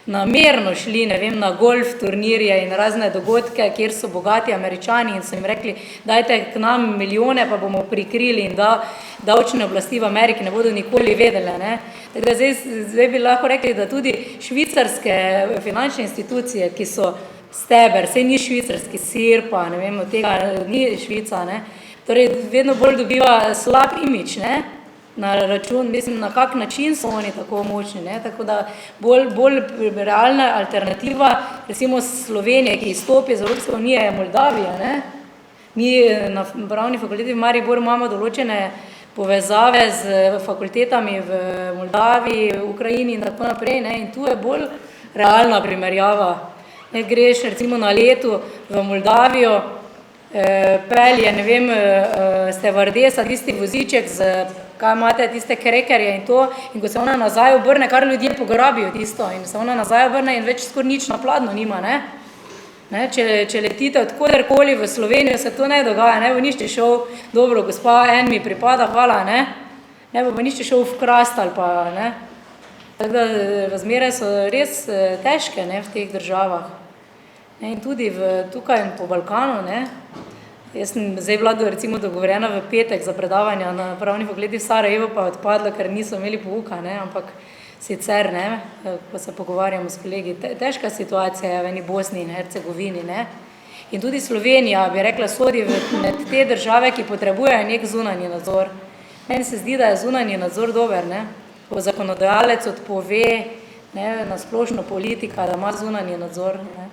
namerno šli, na golf turnirje in razne dogodke, kjer so bogati Američani in so jim rekli, dajte k nam milijone, pa bomo prikrili in da davčne oblasti v Ameriki ne bodo nikoli vedele. Tako da zdaj bi lahko rekli, da tudi švicarske finančne institucije, ki so steber, saj ni švicarski sir, pa ne vem, od tega ni Švica, torej vedno bolj dobiva slab imič, na račun, mislim, na kak način so oni tako močni, tako da bolj realna alternativa, recimo Slovenije, ki izstopi iz Evropske unije, je Moldavija, Mi na pravni fakulteti v Mariboru imamo določene povezave z fakultetami v Moldaviji, v Ukrajini in tako naprej, in tu je bolj realna primerjava. Greš recimo na letu v Moldavijo, pelje, ne vem, stevardesa, tisti voziček, kaj imate, tiste krekerje in to, in ko se ona nazaj obrne, kar ljudje pograbijo tisto, in se ona nazaj obrne in več skoraj nič na pladnju nima, Če letite odkoderkoli v Slovenijo, se to ne dogaja, bo nišče šel, dobro, gospa, en mi pripada, hvala, ne bo nišče šel v krast ali pa, Tako da razmere so res težke, v teh državah. In tudi tukaj po Balkanu, Jaz sem zdaj bila recimo dogovorjena v petek za predavanja na pravni fakulteti v Sarajevo, pa odpadla, ker niso imeli pouka, ampak sicer, ne, ko se pogovarjamo s kolegi, težka situacija je v eni Bosni in Hercegovini, ne. In tudi Slovenija, bi rekla, sodi med te države, ki potrebujejo nek zunanji nadzor. Meni se zdi, da je zunanji nadzor dober, ne. Ko zakonodajalec odpove, ne, na splošno politika, da ima zunanji nadzor, ne.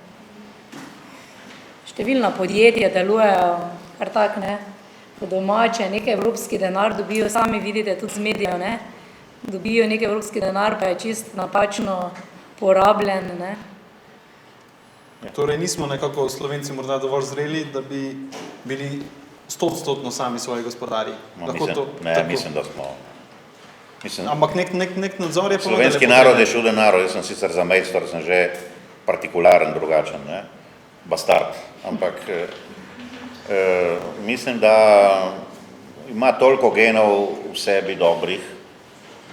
Številna podjetja delujejo kar tak, ne, po domače, nekaj evropski denar dobijo, sami vidite tudi z medijev, ne, dobijo nekaj evropski denar, pa je čist napačno porabljen, ne. Torej nismo nekako Slovenci morda dovolj zreli, da bi bili 100% sami svoji gospodarji. Mislim, da smo. Ampak nek nadzor je Slovenski narod je čuden narod, jaz sem sicer za majstor, sem že partikularen, drugačen, ne? Bastard, ampak mislim, da ima toliko genov v sebi dobrih,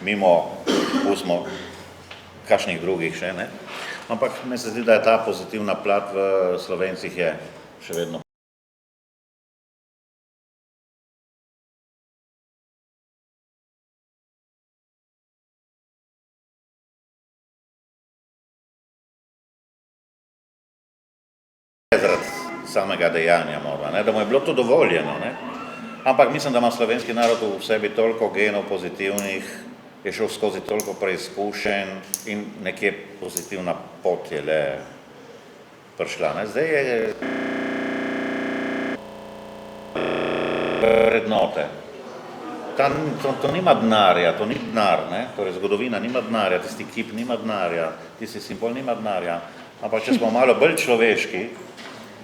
mimo, pustimo, kakšnih drugih še, ne? Ampak mi se zdi, da je ta pozitivna plat v Slovencih je še vedno. Zaradi samega dejanja mora, ne, da mu je bilo to dovoljeno, ne. Ampak mislim, da ima slovenski narod v sebi toliko genov pozitivnih, je šel skozi toliko preizkušenj in nekje pozitivna pot je le prišla, ne. Zdaj je vrednote. To nima denarja, to ni denar, ne, torej zgodovina nima denarja, tisti kip nima denarja, tisti simbol nima denarja, ampak če smo malo bolj človeški,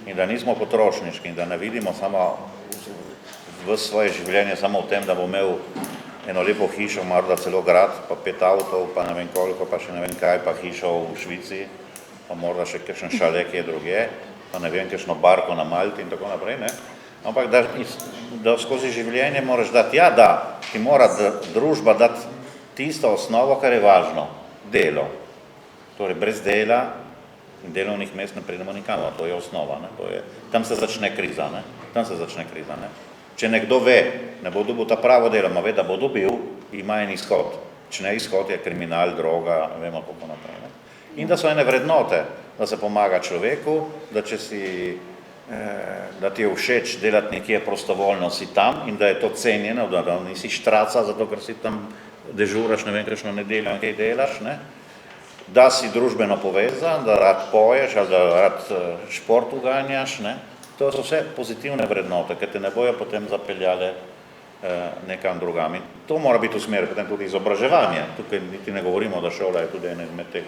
in da nismo potrošniški in da ne vidimo samo v svoje življenje samo v tem, da bo imel eno lepo hišo, morda celo grad, pa 5 avtov, pa ne vem koliko, pa še ne vem kaj, pa hišo v Švici, pa morda še kakšen šale, ki je drugje, pa ne vem, kakšno barko na Malti in tako naprej, ne. Ampak da skozi življenje moraš dati, ja, da ti mora družba dati tisto osnovo, kar je važno, delo. Torej, brez dela in delovnih mest ne pridemo nikamor, to je osnova, ne, to je, tam se začne kriza, ne, ne. Če nekdo ve, ne bo dobil ta pravo delo, ma ve, da bo dobil, ima en izhod. Če ne izhod je kriminal, droga, ne vemo kako naprej, ne. In da so ene vrednote, da se pomaga človeku, da če si, da ti je všeč delati nekje prostovoljno, si tam in da je to cenjeno, da nisi štraca, zato ker si tam dežuraš, ne vem, kakšno nedeljo in kaj delaš, ne. Da si družbeno povezan, da rad poješ ali da rad šport uganjaš, ne. To so vse pozitivne vrednote, ki te ne bojo potem zapeljale nekam drugam. In to mora biti v smeri potem tudi izobraževanje. Tukaj niti ne govorimo, da šola je tudi ena izmed teh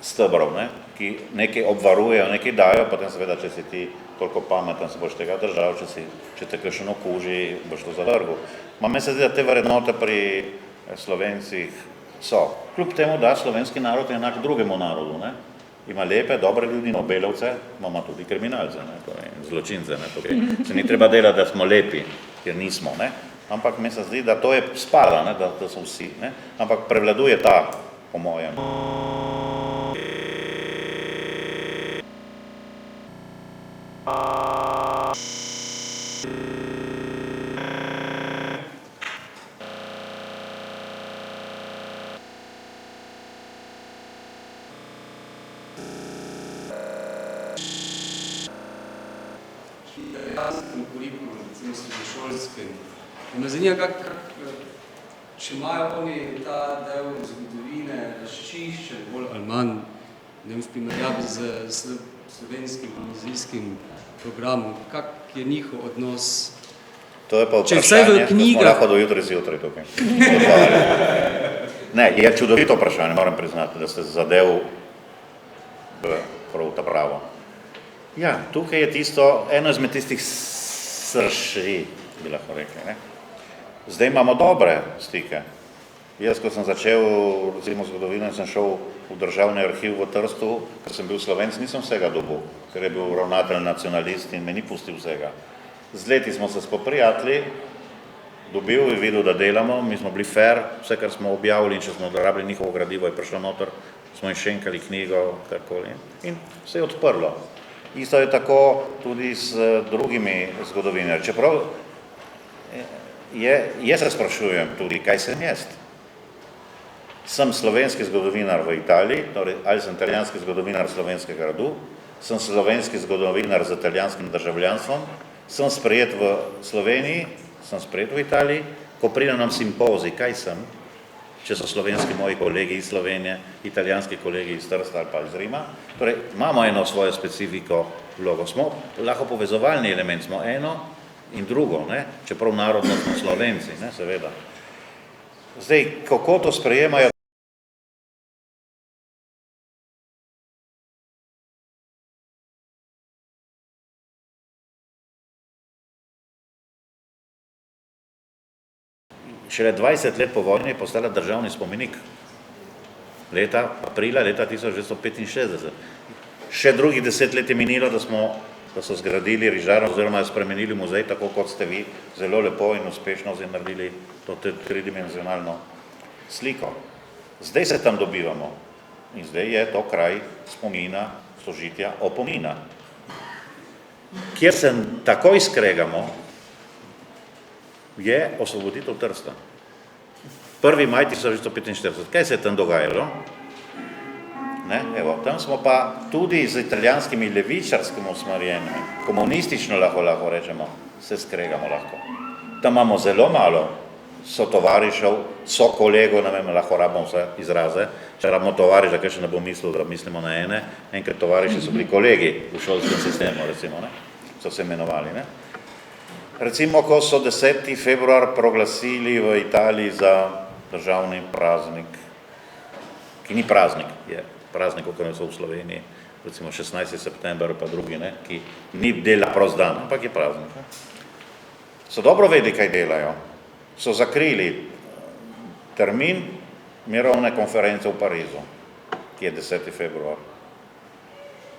stebrov, ne, ki nekaj obvarujejo, nekaj dajo, potem seveda, če si ti toliko pameten, se boš tega držal, če te kakšen okuži, boš to zavrgel. Meni se zdi, da te vrednote pri Slovencih so. Kljub temu, da slovenski narod je enak drugemu narodu, ne. Ima lepe, dobre ljudi, nobelovce, ima tudi kriminalce, ne, torej zločince, ne, tukaj. Se ni treba delati, da smo lepi, ker nismo, ne. Ampak mi se zdi, da to je spada, ne, da so vsi, ne. Ampak prevladuje ta, po mojem. Me zanima, če imajo oni ta del zgodovine razčiščen bolj ali manj, ne vem, v primerjavi z slovenskim gimnazijskim programom, kak je njihov odnos? To je pa vprašanje, da smo lahko do jutri zjutraj tukaj. Ne, je čudovito vprašanje, moram priznati, da ste zadev prav ta pravo. Ja, tukaj je tisto, eno izmed tistih srši, bi lahko rekli, ne. Zdaj imamo dobre stike. Jaz, ko sem začel, recimo zgodovino, sem šel v državni arhiv v Trstu, ker sem bil Slovenc, nisem vsega dobil, ker je bil ravnatelj nacionalist in me ni pustil vsega. Z leti smo se spoprijatili, dobil in videl, da delamo, mi smo bili fair, vse, kar smo objavili in če smo rabili njihovo gradivo, je prišlo noter, smo jim šenkali knjigo, karkoli, in se je odprlo. Isto je tako tudi s drugimi zgodovinarji. Čeprav jaz se sprašujem tudi, kaj sem jaz. sem slovenski zgodovinar v Italiji, torej ali sem italijanski zgodovinar slovenskega rodu, sem slovenski zgodovinar z italijanskim državljanstvom, sem sprejet v Sloveniji, sem sprejet v Italiji, ko pride nam simpozij, kaj sem, če so slovenski moji kolegi iz Slovenije, italijanski kolegi iz Trsta ali pa iz Rima. Torej, imamo eno svojo specifiko vlogo. Smo lahko povezovalni element, smo eno in drugo, ne? Čeprav narodno smo Slovenci, ne? Seveda. Zdaj, kako to sprejemajo? Šele 20 let po vojni je postala državni spomenik. Aprila leta 1965. Še drugih 10 let je minilo, da so zgradili Rižarno oziroma spremenili muzej, tako kot ste vi zelo lepo in uspešno naredili to tridimenzionalno sliko. Zdaj se tam dobivamo in zdaj je to kraj spomina, sožitja, opomina. Kjer se takoj skregamo, je osvoboditev Trsta. 1. maj 1945. Kaj se je tam dogajalo? Evo, tam smo pa tudi z italijanskimi levičarskim usmerjenjem, komunistično lahko rečemo, se skregamo lahko. Tam imamo zelo malo sotovarišev, kolegov, ne vem, lahko rabimo vse izraze, če rabimo tovariša, kaj še ne bom mislil, da mislimo na ene, enkrat tovariši so bili kolegi v šolskem sistemu, recimo, ne? So se imenovali, ne? Recimo, ko so 10. februar proglasili v Italiji za državni praznik, ki ni praznik, je praznik, kot so v Sloveniji, recimo 16. september pa drugi, ne, ki ni dela prost dan, ampak je praznik. Ne. So dobro vedeli, kaj delajo. So zakrili termin mirovne konference v Parizu, ki je 10. februar.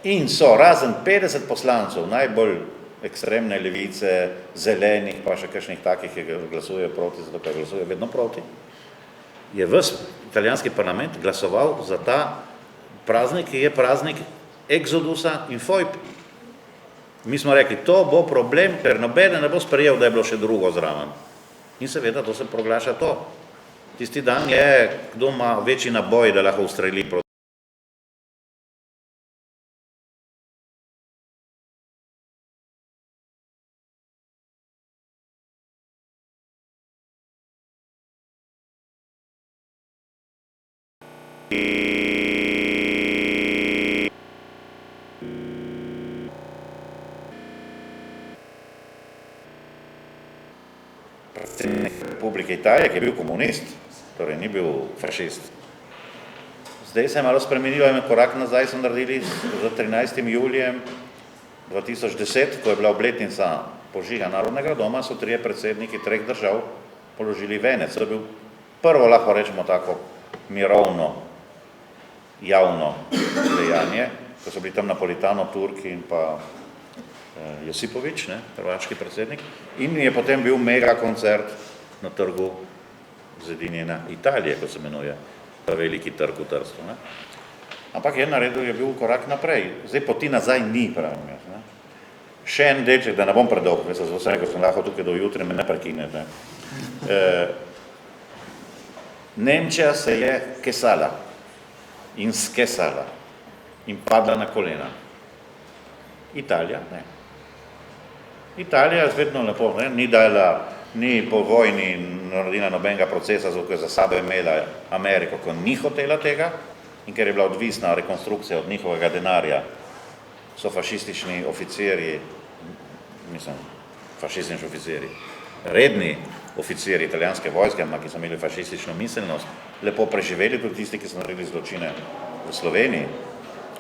In so razen 50 poslancev, najbolj ekstremne levice, zelenih, pa še kakšnih takih, ki glasujejo proti, zato ker glasujejo vedno proti, je ves italijanski parlament glasoval za ta praznik, ki je praznik Exodusa in Foip. Mi smo rekli, to bo problem, ker nobeden ne bo sprejel, da je bilo še drugo zraven. In seveda, to se proglaša to. Tisti dan je, kdo ima večji naboj, da lahko ustreli proti. Predsednik Republike Italije, ki je bil komunist, torej ni bil fašist. Zdaj se je malo spremenilo in korak nazaj so naredili z 13. julijem 2010, ko je bila obletnica požiga Narodnega doma, so 3 predsedniki 3 držav položili venec. To je bil prvo, lahko rečemo tako, mirovno, javno dejanje, ko so bili tam Napolitano, Turki in pa Josipovič, ne, hrvaški predsednik, in je potem bil mega koncert na trgu Zedinjena Italije, kot se imenuje, ta veliki trg v Trstu. Ne. Ampak je naredil, je bil korak naprej. Zdaj poti nazaj ni, pravim jaz. Ne. Še en delček, da ne bom predolg, jaz z vsem, ko sem lahko tukaj do jutri, me ne prekinete. Nemčija se je kesala in skesala in padla na kolena. Italija, ne. Italija je vedno lepo, ne? Ni po vojni naredila nobenega procesa, zato je za sabo imela Ameriko, ko ni hotela tega in ker je bila odvisna rekonstrukcija od njihovega denarja, so fašistični oficirji, redni oficirji italijanske vojske, ki so imeli fašistično miselnost, lepo preživeli, tudi tisti, ki so naredili zločine v Sloveniji,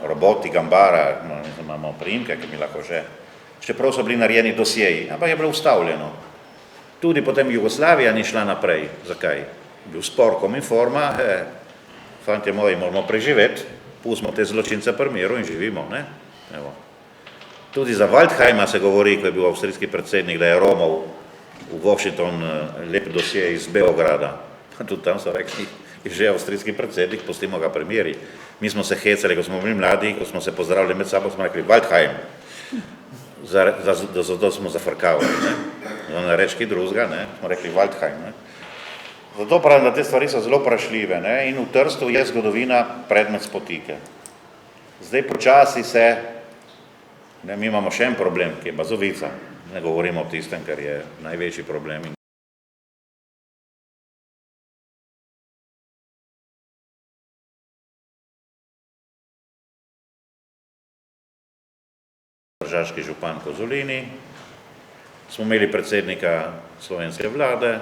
Roboti, Gambara, imamo priimke, ki mi lahko že, čeprav so bili narejeni dosjeji, ampak je bilo ustavljeno. Tudi potem Jugoslavija ni šla naprej. Zakaj? Bil spor Kominforma, fantje moji, moramo preživeti, pustimo te zločince pri miru in živimo, ne? Evo. Tudi za Waldheima se govori, ko je bil avstrijski predsednik, da je Romov v Washington lep dosje iz Beograda. Tudi tam so rekli, je že avstrijski predsednik, pustimo ga pri miru. Mi smo se hecali, ko smo bili mladi, ko smo se pozdravili med sabo, smo rekli Waldheim. Zato smo zafrkavali, ne. Ne reč kaj drugega, ne, smo rekli Waldheim, ne. Zato pravim, da te stvari so zelo vprašljive, ne? In v Trstu je zgodovina predmet spotike. Zdaj počasi se, ne, mi imamo še en problem, ki je Bazovica. Ne govorimo o tistem, kar je največji problem. Tržaški župan Kozolini, smo imeli predsednika slovenske vlade,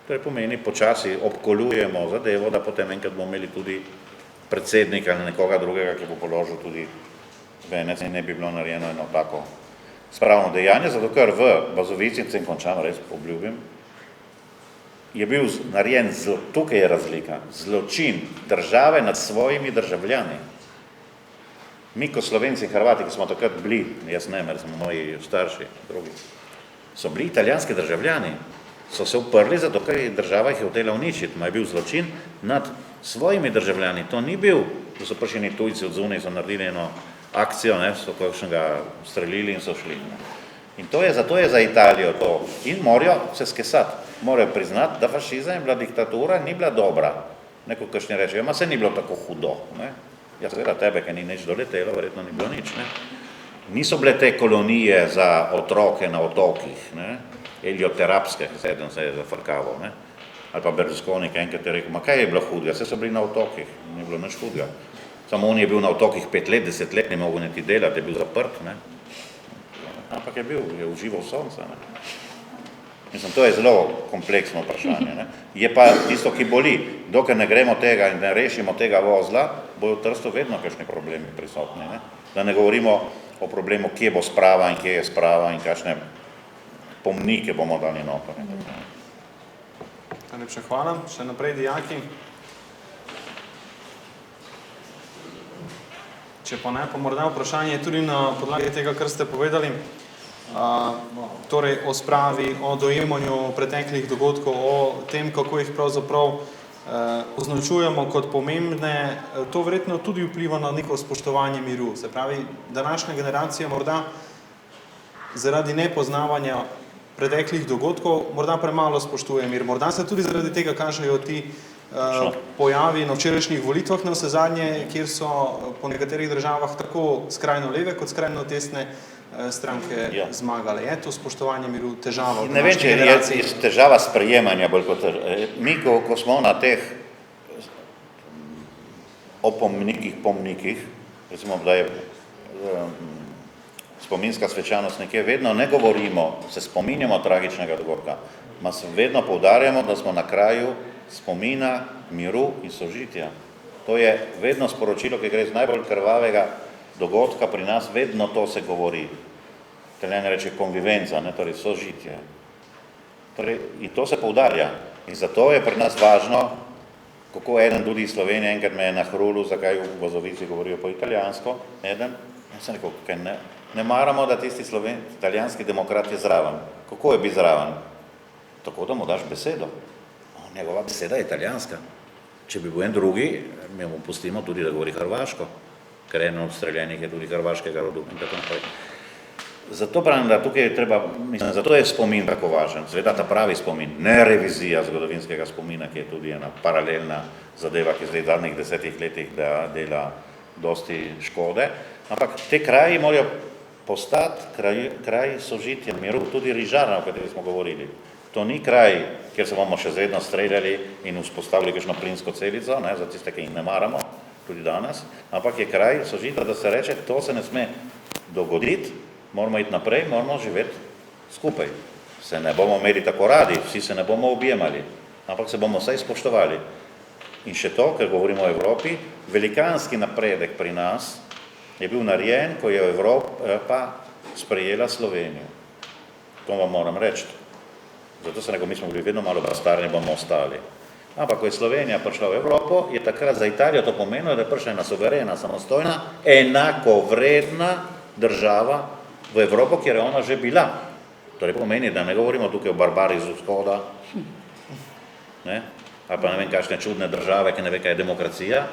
to pomeni, počasi obkolujemo zadevo, da potem enkrat bomo imeli tudi predsednika ali nekoga drugega, ki bo položil tudi venec in ne bi bilo narejeno eno tako spravno dejanje, zato ker v Bazovici, in končam, res obljubim, je bil narejen, tukaj je razlika, zločin države nad svojimi državljani. Mi kot Slovenci in Hrvati, ki smo takrat bili, jaz ne, ker smo moji starši, drugi, so bili italijanski državljani, so se uprli, zato ker država jih je hotela uničiti, ma je bil zločin nad svojimi državljani. To ni bil, da so prišli tujci od zunaj, so naredili eno akcijo, ne, so kakšnega streljili in so šli. In to je, zato je za Italijo to. In morajo se skesati, morajo priznati, da fašizem, bila diktatura, ni bila dobra. Neko kakšni reče, ma se ni bilo tako hudo, ne. Ja, seveda tebe, ker ni nič doletelo, verjetno ni bilo nič, ne. Niso bile te kolonije za otroke na otokih, ne, helioterapske, eden se je zafrkaval, ne, ali pa Berlusconi, ki enkrat je rekel, ma kaj je bilo hudega, vse so bili na otokih, ni bilo nič hudega. Samo on je bil na otokih 5 let, 10 let, ne mogel niti delati, je bil zaprt, ne. Ampak je bil, je užival sonce, ne. Mislim, to je zelo kompleksno vprašanje, ne. Je pa tisto, ki boli, dokler ne gremo tega in ne rešimo tega vozla, bojo v Trstu vedno kakšni problemi prisotni, ne. Da ne govorimo o problemu, kje bo sprava in kje je sprava in kakšne pomnike bomo dali noter. Najlepša hvala. Še naprej dijaki. Če pa ne, pa morda vprašanje tudi na podlagi tega, kar ste povedali, torej o spravi, o dojemanju preteklih dogodkov, o tem, kako jih pravzaprav označujemo kot pomembne, to verjetno tudi vpliva na neko spoštovanje miru. Se pravi, današnja generacija morda zaradi nepoznavanja preteklih dogodkov morda premalo spoštuje mir. Morda se tudi zaradi tega kažejo ti pojavi na včerajšnjih volitvah na vsezadnje, kjer so po nekaterih državah tako skrajno leve kot skrajno desne stranke zmagale. Je to spoštovanje miru težava v današnji generaciji? Ne vem, če je težava sprejemanja bolj kot mi, ko smo na teh pomnikih, recimo, da je spominska svečanost nekje, vedno ne govorimo, se spominjamo tragičnega dogodka, ma se vedno poudarjamo, da smo na kraju spomina, miru in sožitja. To je vedno sporočilo, ki gre z najbolj krvavega dogodka pri nas, vedno to se govori. Italijan reče konvivenca, ne, torej sožitje. Torej, in to se poudarja. In zato je pri nas važno, kako eden tudi iz Slovenije, enkrat me je nahrulil, zakaj v Bazovici govorijo po italijansko, eden, in sem rekel, kaj ne maramo, da tisti italijanski demokrat je zraven. Kako je biti zraven? Tako, da mu daš besedo. Njegova beseda je italijanska. Če bi bil en drugi, mi mu pustimo tudi, da govori hrvaško, ker eno od streljenih je tudi hrvaškega rodu in tako naprej. Zato pravim, da tukaj je treba, mislim, zato je spomin tako važen, seveda ta pravi spomin, ne revizija zgodovinskega spomina, ki je tudi ena paralelna zadeva, ki zdaj v zadnjih 10 letih dela dosti škode, ampak te kraji morajo postati kraji sožitja, miru, tudi Rižarna, o kateri smo govorili. To ni kraj, kjer se bomo še zredno streljali in vzpostavili kakšno plinsko celico, ne, za tiste, ki jih ne maramo, tudi danes, ampak je kraj sožitja, da se reče, to se ne sme dogoditi, moramo iti naprej, moramo živeti skupaj. Se ne bomo imeli tako radi, vsi se ne bomo objemali, ampak se bomo vsaj spoštovali. In še to, ker govorimo o Evropi, velikanski napredek pri nas je bil narejen, ko je Evropa sprejela Slovenijo. To vam moram reči. Zato se rekel, mi smo bili vedno malo bastarni, bomo ostali. Ampak, ko je Slovenija prišla v Evropo, je takrat za Italijo to pomenilo, da je prišla ena suverena, samostojna, enakovredna država v Evropo, kjer je ona že bila. Torej pomeni, da ne govorimo tukaj o barbari z vzhoda, ne? Ali pa ne vem, kakšne čudne države, ki ne ve, kaj je demokracija.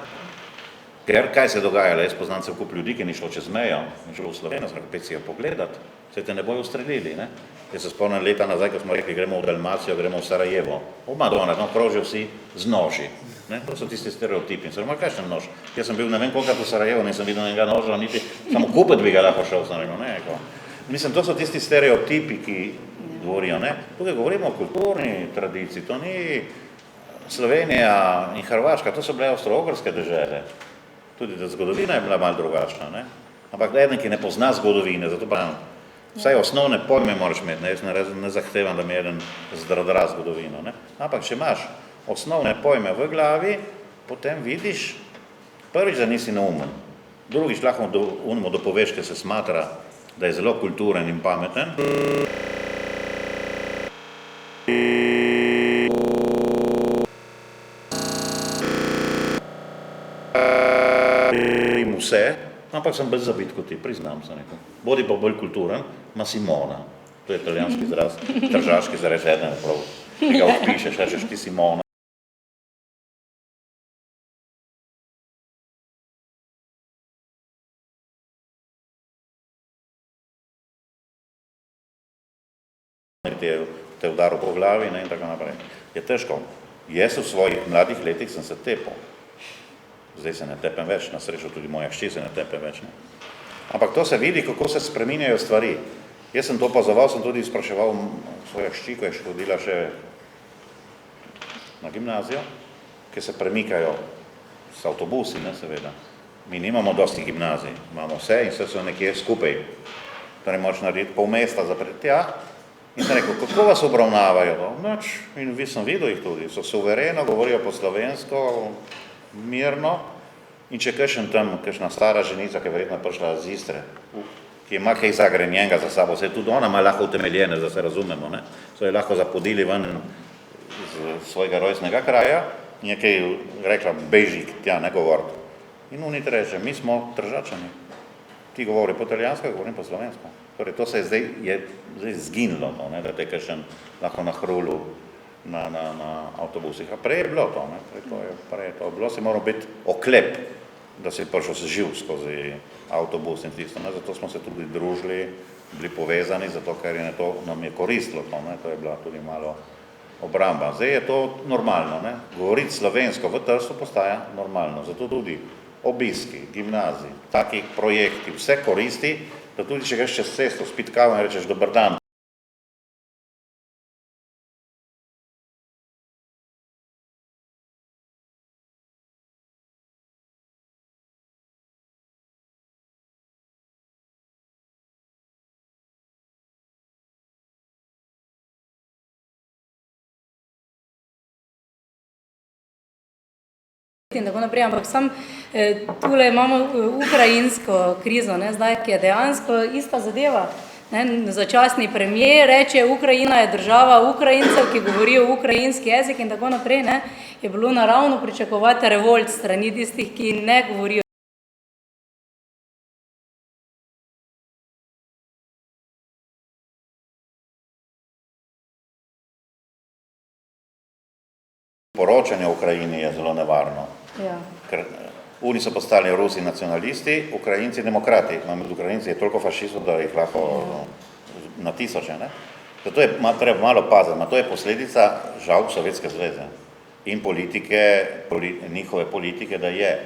Ker kaj se je dogajalo? Jaz poznam cel kup ljudi, ki ni šlo čez mejo, ni šlo v Slovenijo, sem rekel, pet si jo pogledati. se te ne bojo ustrelili, ne. Jaz se spomnim leta nazaj, ko smo rekli, gremo v Dalmacijo, gremo v Sarajevo. V Madona, tam krožijo vsi z noži. Ne? To so tisti stereotipi. In sem rekel, kakšen nož? Jaz sem bil ne vem kolikrat v Sarajevo, nisem videl enega noža, niti samo kupet bi ga lahko šel, sem rekel, ne. Mislim, to so tisti stereotipi, ki govorijo, ne. Tukaj govorimo o kulturni tradiciji, to ni Slovenija in Hrvaška, to so bile avstro-ogrske dežele. Tudi da zgodovina je bila malo drugačna, ne. Ampak eden, ki ne pozna zgodovine, zato pravim, vsaj osnovne pojme moraš imeti, ne? Jaz ne zahtevam, da mi eden zdradra zgodovino, ne? Ampak, če imaš osnovne pojme v glavi, potem vidiš, prvič, da nisi neumen, drugič, lahko unemu dopoveš, ker se smatra, da je zelo kulturen in pameten. Vse, ampak sem bolj zabit kot ti, priznam se nekaj. Bodi pa bolj kulturen, ma Simona. To je italijanski izraz, tržaški izraz, eden prav. Ti ga odpišeš, rečeš ti Simona. Te udaril po glavi, ne, in tako naprej. Je težko. Jaz v svojih mladih letih sem se tepal. Zdaj se ne tepem več, na srečo tudi moja hči se ne tepe več. Ne. Ampak to se vidi, kako se spreminjajo stvari. Jaz sem to opazoval, sem tudi spraševal svojo hči, ko je hodila še na gimnazijo, ki se premikajo s avtobusi, ne, seveda. Mi nimamo dosti gimnazij, imamo vse in vse so nekje skupaj. Torej moraš narediti pol mesta zapreti tja. In sem rekel, kako vas obravnavajo? Noč, in sem videl jih tudi, so suvereno, govorijo po slovensko, mirno, in če kakšen tam, kakšna stara ženica, ki je verjetno prišla z Istre, ki ima kaj zagrenjenega za sabo, se tudi ona ima lahko utemeljene, da se razumemo, ne, so je lahko zapodili ven iz svojega rojstnega kraja in je kaj rekla, beži tja, ne govoriti. In oni reče, mi smo Tržačani. Ti govori po italijansko, govorim po slovensko. Torej, to se je zdaj zginilo, no, ne, da te kakšen lahko na hrulu na avtobusih. A prej je bilo to, ne? Prej je to bilo, si moral biti oklep, da si prišel se živ skozi avtobus in tisto, ne? Zato smo se tudi družili, bili povezani, zato ker je to nam je koristilo to, ne? To je bila tudi malo obramba. Zdaj je to normalno, ne? Govoriti slovensko v Trstu postaja normalno, zato tudi obiski, gimnazij, takih projekti, vse koristi, da tudi če greš čez cesto, spit kavo in rečeš dober dan, in tako naprej, ampak sam tule imamo ukrajinsko krizo, ne, zdaj, ki je dejansko ista zadeva. Ne, začasni premier reče, Ukrajina je država Ukrajincev, ki govorijo ukrajinski jezik in tako naprej, ne, je bilo naravno pričakovati revolt strani tistih, ki ne govorijo. Poročanje o Ukrajini je zelo nevarno. Ja. Ker oni so postali Rusi nacionalisti, Ukrajinci demokrati. Med Ukrajinci je toliko fašistov, da jih lahko na tisoče. Ne? Zato je treba malo paziti. To je posledica žal Sovjetske zveze in njihove politike, da je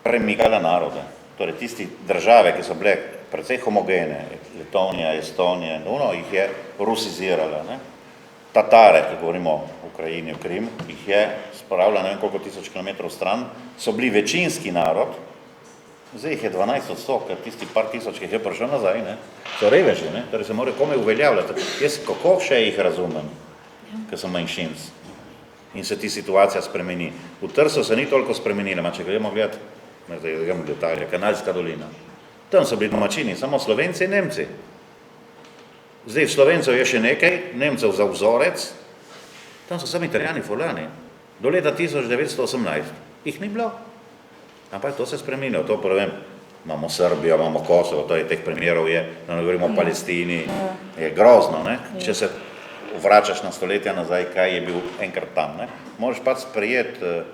premikala narode. Torej tisti države, ki so bile precej homogene, Letonija, Estonija, jih je rusizirala. Ne? Tatare, ki govorimo o Ukrajini, o Krim, jih je spravila ne vem koliko tisoč kilometrov stran, so bili večinski narod, zdaj jih je 12%, ker tisti par tisoč, ki jih je prišel nazaj, ne, so reveži, ne, torej se morajo komaj uveljavljati. Jaz kako še jih razumem, ker so manjšinci in se ti situacija spremeni. V Trstu se ni toliko spremenila, če gremo gledati, gremo v Italija, Kanalska dolina. Tam so bili domačini, samo Slovenci in Nemci. Zdaj, Slovencev je še nekaj, Nemcev za vzorec, tam so sami Italijani fulani. Do leta 1918 jih ni bilo. Ampak to se spremenilo, to pravim, imamo Srbijo, imamo Kosovo, to je teh primerov je, da ne govorimo o Palestini, je grozno, ne? Če se vračaš na stoletja nazaj, kaj je bil enkrat tam, ne? Moraš pač sprejeti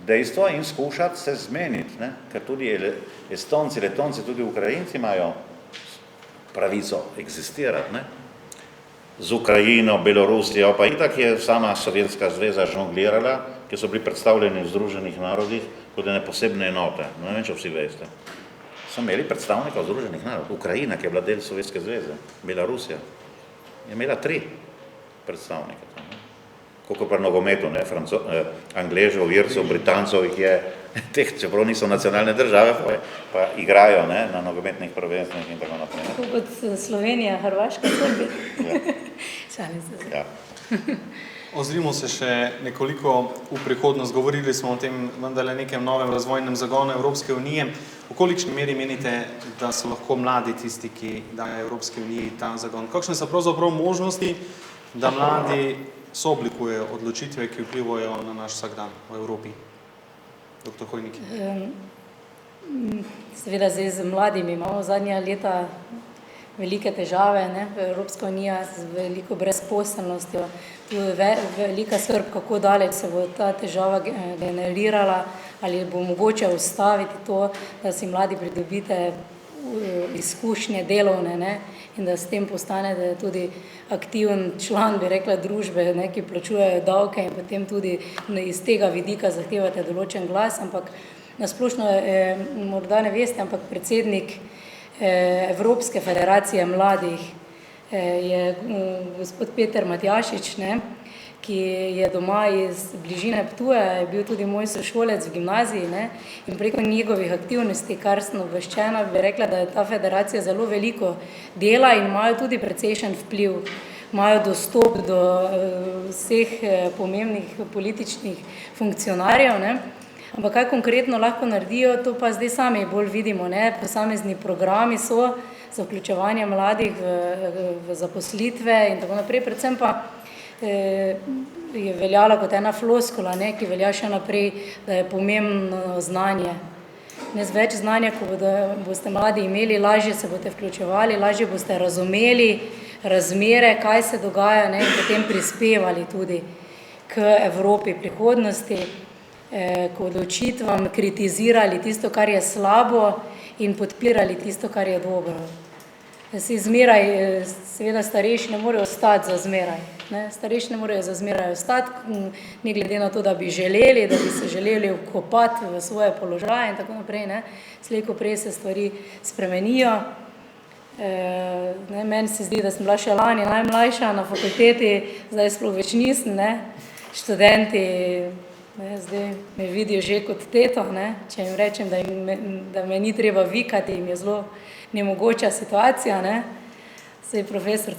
dejstvo in skušati se zmeniti, ne? Ker tudi Estonci, Letonci, tudi Ukrajinci imajo pravico eksistirati, ne? Z Ukrajino, Belorusijo, pa itak je sama Sovjetska zveza žonglirala, ki so bili predstavljeni v Združenih narodih kot ene posebne enote. Ne vem, če vsi veste. So imeli predstavnika v Združenih narodih. Ukrajina, ki je bila del Sovjetske zveze, Belorusija, je imela 3 predstavnike. Koliko pri nogometu, ne, Angležev, Ircev, Britancov jih je, teh, čeprav niso nacionalne države, pa igrajo, ne, na nogometnih prvenstvih in tako naprej. Tako kot Slovenija, Hrvaška, Srbija. Ja. Šalim se. Ja. Ozrimo se še nekoliko v prihodnost. Govorili smo o tem vendarle nekem novem razvojnem zagonu Evropske unije. V kolikšni meri menite, da so lahko mladi tisti, ki dajo Evropski uniji ta zagon? Kakšne so pravzaprav možnosti, da mladi sooblikujejo odločitve, ki vplivajo na naš vsakdan v Evropi? Dr. Hojnik. Seveda zdaj z mladimi imamo zadnja leta velike težave, ne? Evropska unija z veliko brezposelnostjo, tu je velika skrb, kako daleč se bo ta težava generirala, ali bo mogoče ustaviti to, da si mladi pridobite izkušnje delovne, ne? In da s tem postanete tudi aktiven član, bi rekla, družbe, ne? Ki plačujejo davke in potem tudi iz tega vidika zahtevate določen glas, ampak nasplošno, morda ne veste, ampak predsednik Evropske federacije mladih je gospod Peter Matjašič, ne, ki je doma iz bližine Ptuja, je bil tudi moj sošolec v gimnaziji, ne, in preko njegovih aktivnosti, kar sem obveščena, bi rekla, da je ta federacija zelo veliko dela in imajo tudi precejšen vpliv, imajo dostop do vseh pomembnih političnih funkcionarjev, ne. Ampak kaj konkretno lahko naredijo, to pa zdaj sami bolj vidimo, ne, posamezni programi so za vključevanje mladih v zaposlitve in tako naprej, predvsem pa je veljala kot ena floskula, ne, ki velja še naprej, da je pomembno znanje. Ne, z več znanja, ko boste mladi imeli, lažje se boste vključevali, lažje boste razumeli razmere, kaj se dogaja, ne, in potem prispevali tudi k Evropi prihodnosti, k odločitvam, kritizirali tisto, kar je slabo in podpirali tisto, kar je dobro. Si zmeraj, seveda starejši ne morejo ostati za zmeraj, ne? Starejši ne morejo za zmeraj ostati, ne glede na to, da bi želeli, da bi se želeli vkopati v svoje položaje in tako naprej, ne? Slej ko prej se stvari spremenijo. Ne, meni se zdi, da sem bila še lani najmlajša na fakulteti, zdaj sploh več nisem, ne? Študenti, ne, zdaj me vidijo že kot teto, ne? Če jim rečem, da me ni treba vikati, jim je zelo nemogoča situacija, ne? Saj profesor.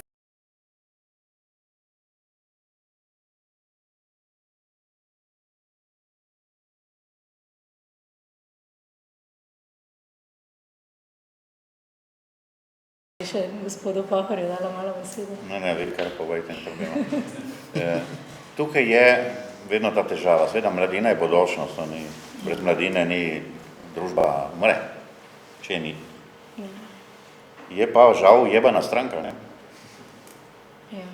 Še gospodu Pahorju dala malo besede. Ne, vi kar povejte, in problema. Tukaj je vedno ta težava. Seveda mladina je bodočnost, brez mladine ni družba umre, če ni. Je pa žal jebana stranka, ne? Ja.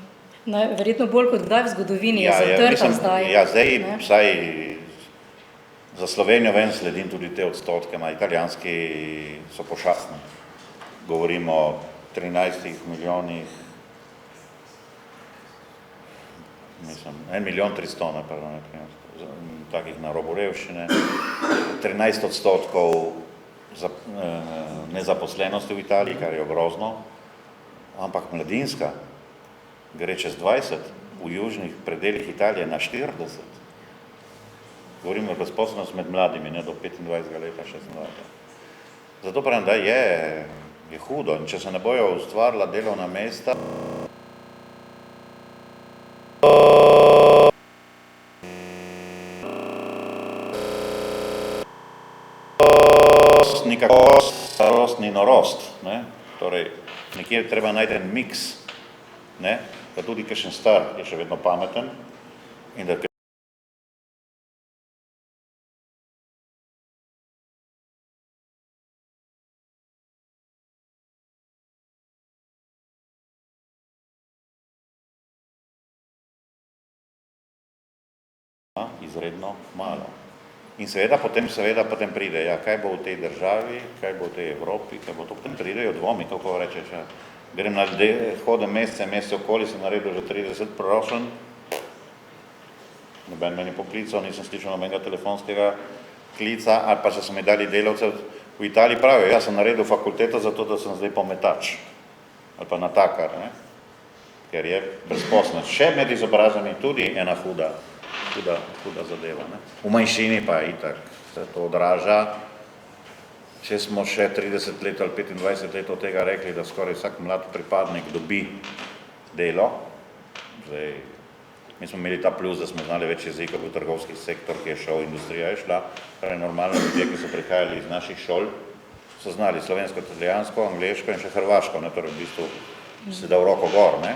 No, verjetno bolj kot kdaj v zgodovini je zatrta zdaj. Ja, zdaj vsaj za Slovenijo vem sledim tudi te odstotke, italijanski so pošastni. Govorimo o 13 milijonih, mislim, 1 milijon 300, takih na robu revščine, 13% nezaposlenosti v Italiji, kar je grozno, ampak mladinska gre čez 20, v južnih predeljih Italije na 40. Govorimo o brezposelnosti med mladimi, ne do 25 leta, 26. Zato pravim, da je hudo, in če se ne bojo ustvarila delovna mesta, nikako starostni norost, ne? Torej, nekje treba najti en miks, ne? Da tudi kakšen star je še vedno pameten in da izredno malo. In seveda potem pride, ja, kaj bo v tej državi, kaj bo v tej Evropi, kaj bo to, potem pridejo dvomi, kako rečeš, ja. Grem na hodem mesec okoli, sem naredil že 30 prošenj, noben meni poklical, nisem slišal nobenega telefonskega klica, ali pa če so mi dali delavcev v Italiji, pravijo, jaz sem naredil fakulteto zato, da sem zdaj pometač, ali pa natakar, ne? Ker je brezposelnost. Še med izobrazami tudi ena huda zadeva, ne? V manjšini pa itak se to odraža. Če smo še 30 let ali 25 let od tega rekli, da skoraj vsak mlad pripadnik dobi delo, zdaj, mi smo imeli ta plus, da smo znali več jezikov v trgovski sektor, ki je šel, industrija je šla, torej normalno ljudje, ki so prihajali iz naših šol, so znali slovensko, italijansko, angleško in še hrvaško, ne, torej v bistvu se dal roko gor, ne,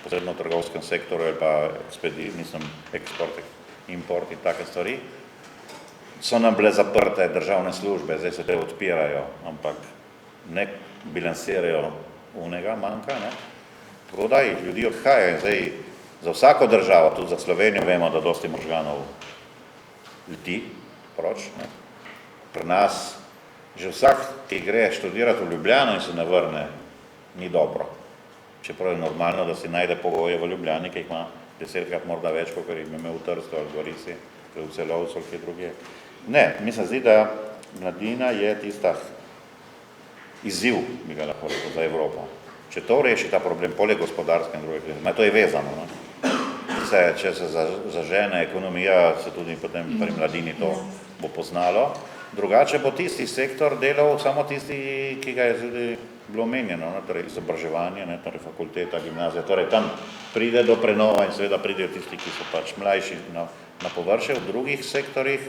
posebno v trgovskem sektorju ali pa eksport, import in take stvari. So nam bile zaprte državne službe, zdaj se te odpirajo, ampak ne bilansirajo unega manjka, ne. Tako da ljudi odhajajo in zdaj za vsako državo, tudi za Slovenijo, vemo, da dosti možganov leti proč, ne. Pri nas že vsak, ki gre študirati v Ljubljano in se ne vrne, ni dobro. Čeprav je normalno, da si najde pogoje v Ljubljani, ki jih ima 10krat morda več, kot jih bi imel v Trstu ali Gorici, v Celovcu ali kje drugje. Ne, mi se zdi, da mladina je tista izziv, bi ga lahko rekel, za Evropo. Če to reši ta problem, poleg gospodarske in druge krize, to je vezano, ne? Če se zažene ekonomija, se tudi potem pri mladini to bo poznalo. Drugače bo tisti sektor delal samo tisti, ki ga je tudi bilo omenjeno, ne? Torej izobraževanje, ne? Torej fakulteta, gimnazija, torej tam pride do prenova in seveda pridejo tisti, ki so pač mlajši na površje, v drugih sektorjih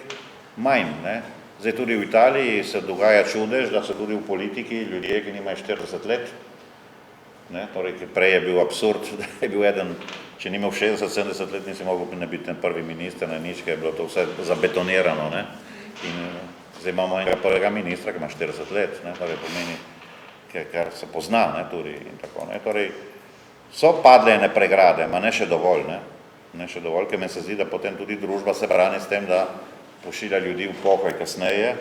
manj, ne. Zdaj tudi v Italiji se dogaja čudež, da so tudi v politiki ljudje, ki nimajo 40 let, ne, torej prej je bil absurd, da je bil eden, če ni imel 60-70 let, nisi mogel biti ten prvi minister, ne, nič, ker je bilo to vse zabetonirano, ne. In zdaj imamo enega prvega ministra, ki ima 40 let, ne, torej pomeni, ker se pozna, ne, tudi in tako, ne, torej so padle ene pregrade, ma ne še dovolj, ne še dovolj, ker me se zdi, da potem tudi družba se brani s tem, da pošilja ljudi v pokoj kasneje,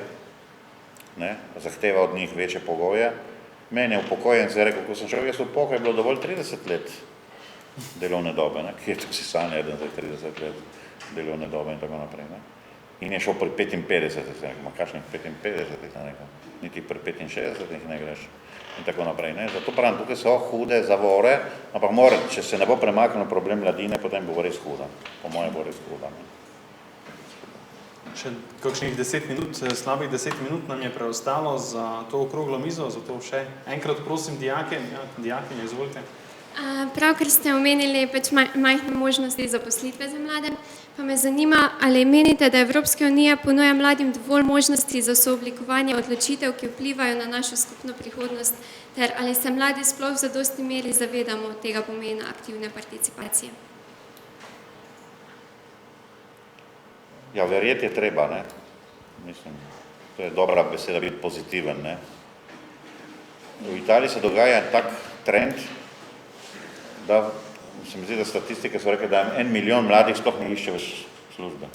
ne, zahteva od njih večje pogoje. Meni je upokojenec rekel, ko sem šel jaz v pokoj, je bilo dovolj 30 let delovne dobe, ne, kje to si sanja eden za 30 let delovne dobe in tako naprej, ne. In je šel pri 55, sem rekel, ma kakšnih 55, sem rekel, niti pri 65 ne greš in tako naprej, ne. Zato pravim, tukaj so hude zavore, ampak mora, če se ne bo premaknil problem mladine, potem bo res huda, po mojem bo res huda, ne. Še kakšnih 10 minut, slabih 10 minut nam je preostalo za to okroglo mizo, zato še enkrat prosim dijakinje, izvolite. Pravkar ste omenili pač majhne možnosti zaposlitve za mlade, pa me zanima, ali menite, da Evropska unija ponuja mladim dovolj možnosti za sooblikovanje odločitev, ki vplivajo na našo skupno prihodnost, ter ali se mladi sploh v zadosti meri zavedamo tega pomena aktivne participacije? Ja, verjeti je treba, ne. Mislim, to je dobra beseda biti pozitiven, ne. V Italiji se dogaja tak trend, da se mi zdi, da statistike so rekli, da 1 milijon mladih sploh ne išče več službe.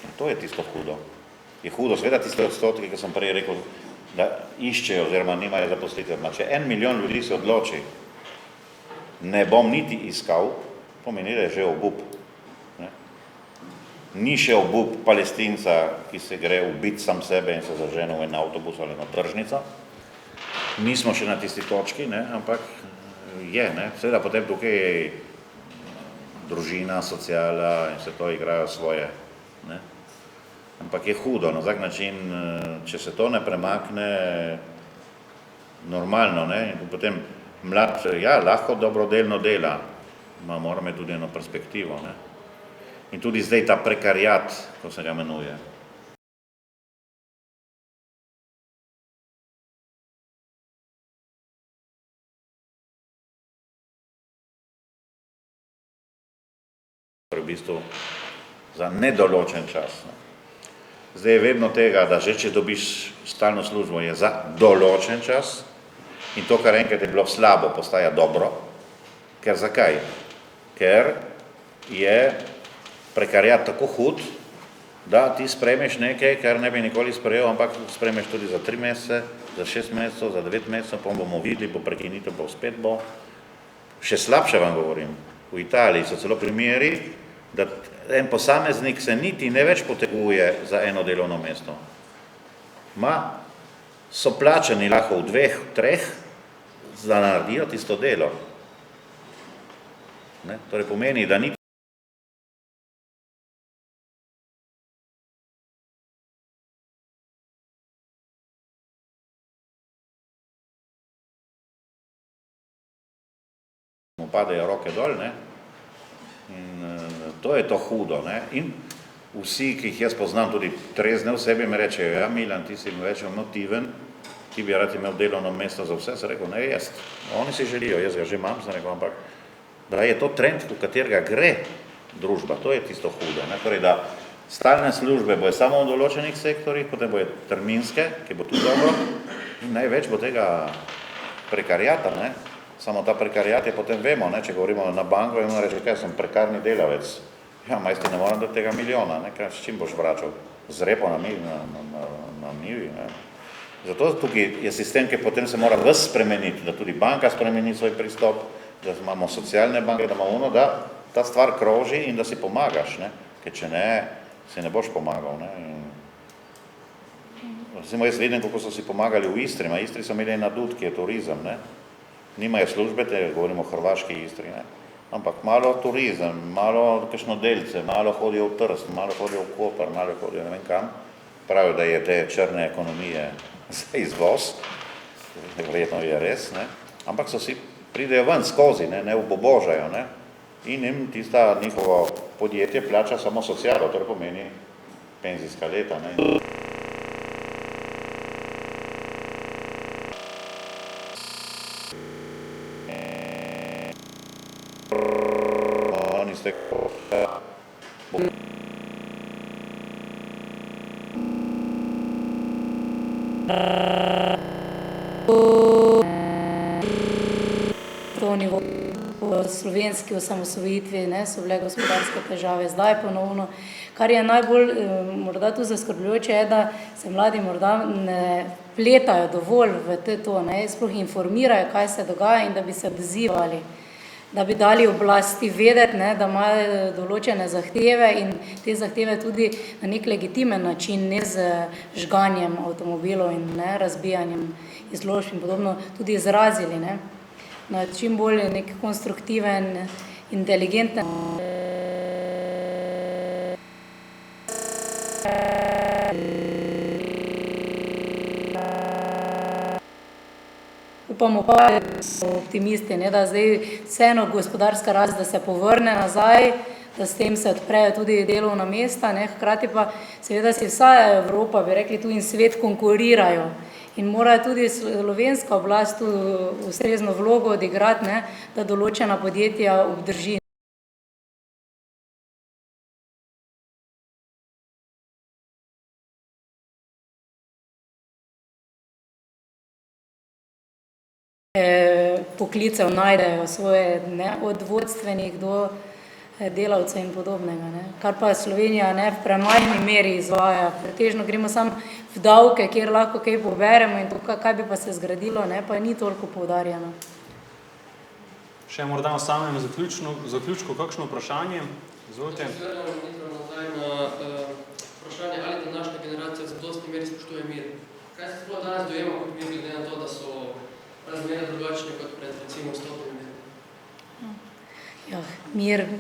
In to je tisto hudo. Je hudo, seveda tiste odstotki, ki sem prej rekel, da iščejo oziroma nimajo zaposlitve. Če 1 milijon ljudi se odloči, ne bom niti iskal, pomeni, da je že obup. Ni še obup Palestinca, ki se gre ubiti sam sebe in se zažene v en avtobus ali na tržnico. Nismo še na tisti točki, ne, ampak je, ne. Seveda potem tukaj je družina, sociala in se to igrajo svoje, ne. Ampak je hudo, na tak način, če se to ne premakne normalno, ne, in potem mlad, ja, lahko dobrodelno dela, mora imeti tudi eno perspektivo, ne. In tudi zdaj ta prekariat, ko se ga imenuje. V bistvu za nedoločen čas. Zdaj je vedno tega, da že če dobiš stalno službo, je za določen čas in to, kar enkrat je bilo slabo, postaja dobro. Ker zakaj? Ker je prekariat tako hud, da ti sprejmeš nekaj, kar ne bi nikoli sprejel, ampak sprejmeš tudi za 3 mesece, za 6 mesecev, za 9 mesecev, pa bomo videli, bo prekinitev, bo spet bo. Še slabše vam govorim, v Italiji so celo primeri, da en posameznik se niti ne več poteguje za eno delovno mesto. So plačani lahko v 2, 3, da naredijo tisto delo. Torej pomeni, da niti mu padejo roke dol, ne? In to je to hudo, ne? In vsi, ki jih jaz poznam, tudi trezne osebe, mi rečejo, ja, Milan, ti si več motiven, ti bi rad imel delovno mesto za vse, sem rekel, ne, jaz. Oni si želijo, jaz ga že imam, sem rekel, ampak da je to trend, v katerega gre družba, to je tisto hudo, ne? Torej, da stalne službe bojo samo v določenih sektorjih, potem bojo terminske, ki bo tudi dobro, in največ bo tega prekarijata, ne? Samo ta prekarijat je potem vemo, ne? Če govorimo na banko, in reče, kaj sem prekarni delavec. Ja, majster, ne moram dati tega milijona, ne? S čim boš vračal? Z repo na njivi, ne? Zato tukaj je sistem, ki potem se mora ves spremeniti, da tudi banka spremeni svoj pristop, da imamo socialne banke, da imamo da ta stvar kroži in da si pomagaš, ne? Ker če ne, si ne boš pomagal, ne? Recimo, jaz vidim, kako so si pomagali v Istri, na Istri so imeli nadut, ki je turizem, ne? Nimajo službe, govorimo o Hrvaški Istri, ne? Ampak malo turizem, malo kakšno delce, malo hodijo v Trst, malo hodijo v Koper, malo hodijo ne vem kam. Pravijo, da je te črne ekonomije za izvoz, verjetno je res, ne? Ampak so si pridejo ven skozi, ne obobožajo, ne? In jim tista njihovo podjetje plača samo socialo, to pomeni penzijska leta, ne? Oni ste to nivo po slovenski osamosvojitvi, ne, so bile gospodarske težave, zdaj ponovno. Kar je najbolj morda tu zaskrbljujoče je, da se mladi morda ne pletajo dovolj v to, ne, sploh informirajo, kaj se dogaja in da bi se odzivali, da bi dali oblasti vedeti, ne, da imajo določene zahteve in te zahteve tudi na nek legitimen način, ne z žganjem avtomobilov in ne, razbijanjem izložb in podobno, tudi izrazili, ne, na čim bolj nek konstruktiven, inteligenten. Upamo pa, da so optimisti, ne, da zdaj vseeno gospodarska rast, da se povrne nazaj, da s tem se odprejo tudi delovna mesta, ne, hkrati pa seveda si vsa Evropa, bi rekli, tu in svet konkurirajo in mora tudi slovenska oblast tu ustrezno vlogo odigrati, ne, da določena podjetja obdrži. Poklicev najdejo svoje, ne, od vodstvenih do delavcev in podobnega, ne. Kar pa Slovenija ne v premajhni meri izvaja. Pretežno gremo samo v davke, kjer lahko kaj poberemo in to, kaj bi pa se zgradilo, ne, pa ni toliko poudarjeno. Še morda v samem zaključku kakšno vprašanje? Izvolite. Nazaj na vprašanje, ali današnja generacija v zadostni meri spoštuje mir. Kaj se sploh danes dojema kot mir, glede na to, da so razmere drugačne kot pred recimo 100 leti? Ja,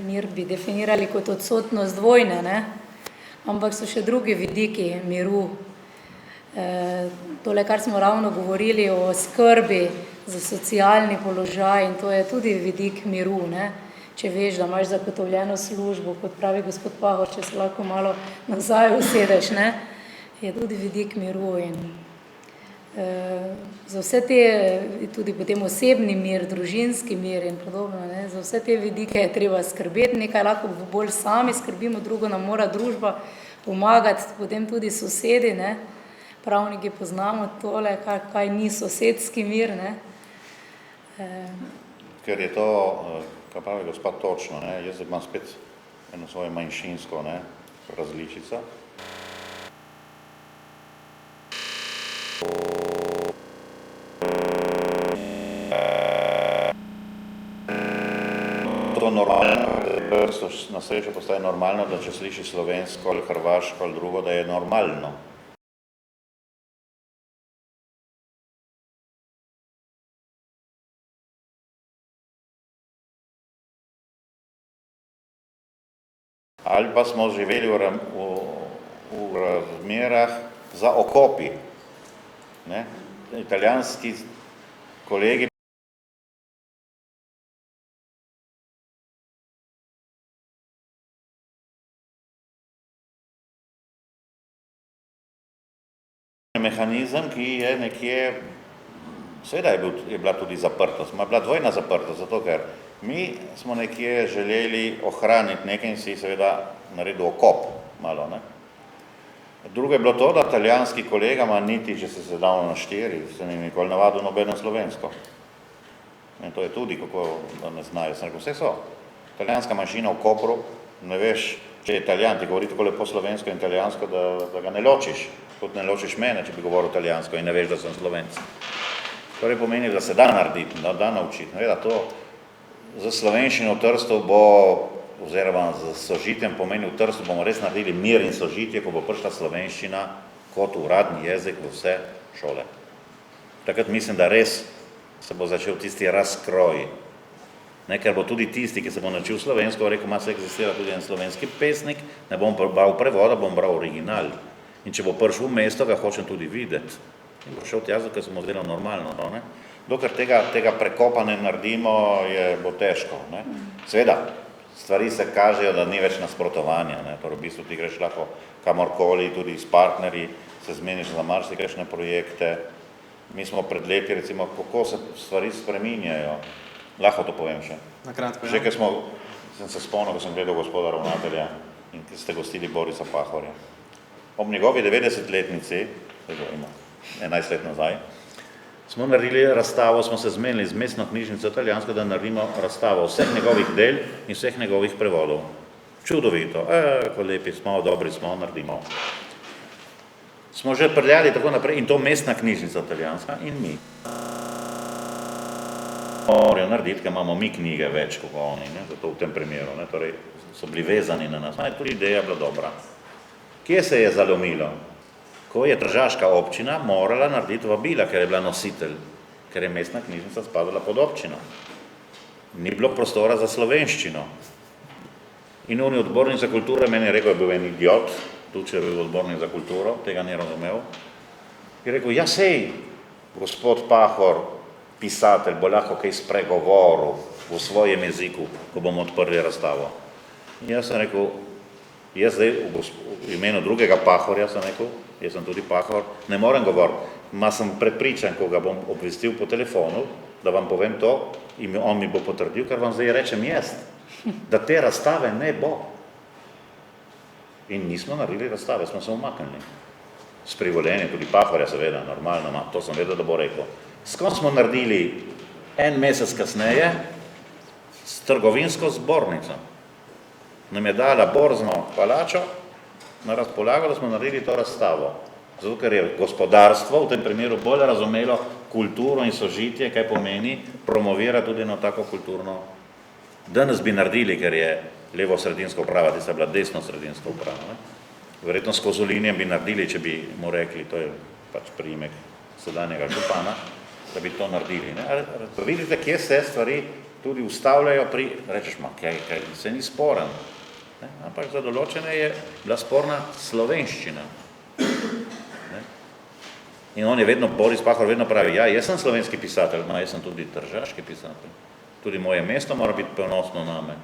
mir bi definirali kot odsotnost vojne, ne? Ampak so še drugi vidiki miru. Tole, kar smo ravno govorili o skrbi za socialni položaj in to je tudi vidik miru, ne? Če veš, da imaš zagotovljeno službo, kot pravi gospod Pahor, če se lahko malo nazaj usedeš, ne? Je tudi vidik miru in za vse te, tudi potem osebni mir, družinski mir in podobno, ne, za vse te vidike je treba skrbeti, nekaj lahko bolj sami skrbimo, drugo nam mora družba pomagati, potem tudi sosedi, ne, pravniki poznamo tole, kaj ni sosedski mir, ne. Ker je to, kaj pravi gospod, točno, ne, jaz imam spet eno svojo manjšinsko, ne, različico. normalno, na srečo postaje normalno, da če sliši slovensko ali hrvaško ali drugo, da je normalno. Ali pa smo živeli v razmerah za okopi. Ne? Italijanski kolegi mehanizem, ki je nekje, seveda je bila tudi zaprtost, je bila dvojna zaprtost, zato ker mi smo nekje želeli ohraniti nekaj in si seveda naredil okop malo. Ne? Drugo je bilo to, da italijanski kolegama niti, če se dal na 4, se ni nikoli navadil nobeno slovensko. In to je tudi, kako da ne znajo. Sem rekel, vse so. Italijanska manjšina v Kopru, ne veš, če je Italijan, ti govori tako lepo slovensko in italijansko, da ga ne ločiš. Kot ne ločiš mene, če bi govoril italijansko in ne veš, da sem Slovenc. Torej pomeni, da se da narediti, da naučiti. Da to za slovenščino v Trstu bo, oziroma za sožitjem pomeni v Trstu, bomo res naredili mir in sožitje, ko bo prišla slovenščina kot uradni jezik v vse šole. Takrat mislim, da res se bo začel tisti razkroj. Ker bo tudi tisti, ki se bo naučil slovensko, rekel, ima se eksistira tudi en slovenski pesnik, ne bom bral prevoda, bom bral original. In če bo prišel v mesto, ga hočem tudi videti. In bo šel tja, ker se mu zdelo normalno. Ne? Dokler tega prekopa ne naredimo, bo težko. Ne? Seveda, stvari se kažejo, da ni več nasprotovanja. Ne? Torej, v bistvu ti greš lahko kamorkoli, tudi s partnerji, se zmeniš za marsikajšne projekte. Mi smo pred leti, recimo, kako se stvari spreminjajo. Lahko to povem še. Že, ker sem se spomnil, ko sem gledal gospoda ravnatelja in ste gostili Borisa Pahorja. Ob njegovi 90-letnici, 11 let nazaj, smo naredili razstavo, smo se zmenili z mestno knjižnico italijansko, da naredimo razstavo vseh njegovih del in vseh njegovih prevodov. Čudovito, ko lepi smo, dobri smo, naredimo. Smo že prljali tako naprej in to mestna knjižnica italijanska in mi. Morajo narediti, ker imamo mi knjige več kot oni, zato v tem primeru, torej so bili vezani na nas. Tudi ideja bila dobra. Kje se je zalomilo? Ko je tržaška občina morala narediti vabila, ker je bila nositelj, ker je mestna knjižnica spadala pod občino. Ni bilo prostora za slovenščino. In oni odbornik za kulturo, meni je rekel, je bil en idiot, tudi če je bil odbornik za kulturo, tega ni razumel. Je rekel, ja sej, gospod Pahor, pisatelj, bo lahko kaj spregovoril v svojem jeziku, ko bomo odprli razstavo. In jaz sem rekel, jaz zdaj v imenu drugega Pahorja sem rekel, jaz sem tudi Pahor, ne morem govoriti, ma sem prepričan, ko ga bom obvestil po telefonu, da vam povem to in on mi bo potrdil, kar vam zdaj rečem jaz, da te razstave ne bo. In nismo naredili razstave, smo se umaknili. S privoljenjem tudi Pahorja seveda, normalno, to sem vedel, da bo rekel. Skoro smo naredili en mesec kasneje s trgovinsko zbornico. Nam je dala borzno palačo na razpolago, da smo naredili to razstavo. Zato, ker je gospodarstvo v tem primeru bolj razumelo kulturo in sožitje, kaj pomeni promovira tudi na tako kulturno. Danes bi naredili, ker je levo-sredinska uprava, tista je bila desno-sredinska uprava. Verjetno s Kozolinijem bi naredili, če bi mu rekli, to je pač priimek sedanjega župana, da bi to naredili. Vidite, kje se stvari tudi ustavljajo pri, rečeš, kaj se ni sporen. Ampak za določene je bila sporna slovenščina. In on je vedno, Boris Pahor vedno pravi, ja, jaz sem slovenski pisatelj, jaz sem tudi tržaški pisatelj. Tudi moje mesto mora biti ponosno name,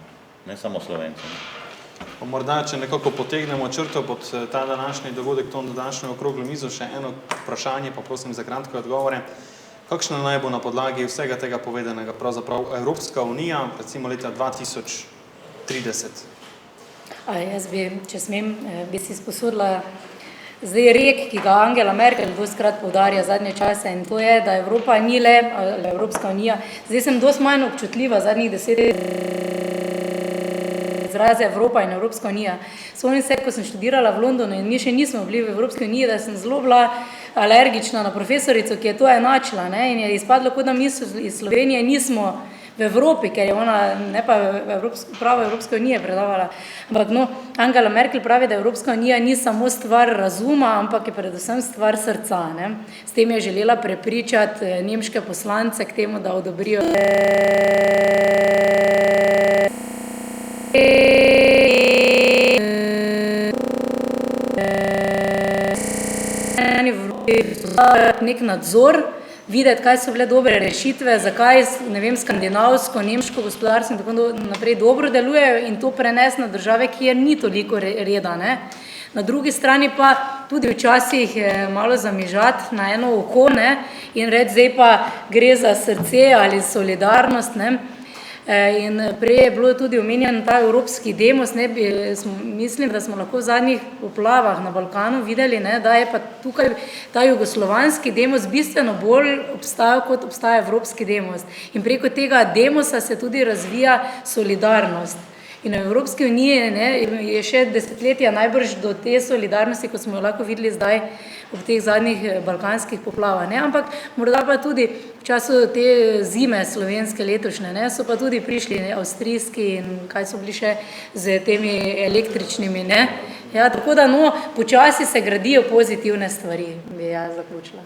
ne samo Slovenci. Morda, če nekako potegnemo črto pod ta današnji dogodek, to današnjo okroglo mizo, še eno vprašanje, pa prosim za kratke odgovore. Kakšno naj bo na podlagi vsega tega povedanega pravzaprav Evropska unija, recimo leta 2030? Jaz bi, če smem, bi si sposodila zdaj rek, ki ga Angela Merkel dostikrat poudarja zadnje čase, in to je, da Evropa ni le Evropska unija. Zdaj sem dosti manj občutljiva zadnjih 10 izraze Evropa in Evropska unija. Spomnim se, ko sem študirala v Londonu in mi še nismo bili v Evropski uniji, da sem zelo bila alergična na profesorico, ki je to enačila, in je izpadlo, kot da mi iz Slovenije nismo v Evropi, ker je ona, ne pa pravo Evropske unije predavala. Ampak no, Angela Merkel pravi, da Evropska unija ni samo stvar razuma, ampak je predvsem stvar srca. Ne? S tem je želela prepričati nemške poslance k temu, da odobrijo nek nadzor, videti, kaj so bile dobre rešitve, zakaj, ne vem, skandinavsko, nemško gospodarstvo in tako naprej dobro delujejo in to prenesti na države, kjer ni toliko reda. Ne? Na drugi strani pa tudi včasih malo zamižati na eno oko, ne? In reči, zdaj pa gre za srce ali solidarnost, ne? In prej je bilo tudi omenjen ta evropski demos, ne, mislim, da smo lahko v zadnjih poplavah na Balkanu videli, ne, da je pa tukaj ta jugoslovanski demos bistveno bolj obstajal, kot obstaja evropski demos. In preko tega demosa se tudi razvija solidarnost. In v Evropski uniji, ne, je še desetletja najbrž do te solidarnosti, kot smo jo lahko videli zdaj ob teh zadnjih balkanskih poplavah. Ne. Ampak morda pa tudi v času te zime slovenske letošnje, ne, so pa tudi prišli avstrijski in kaj so bili še z temi električnimi. Ne. Ja, tako da no, počasi se gradijo pozitivne stvari, bi jaz zaključila.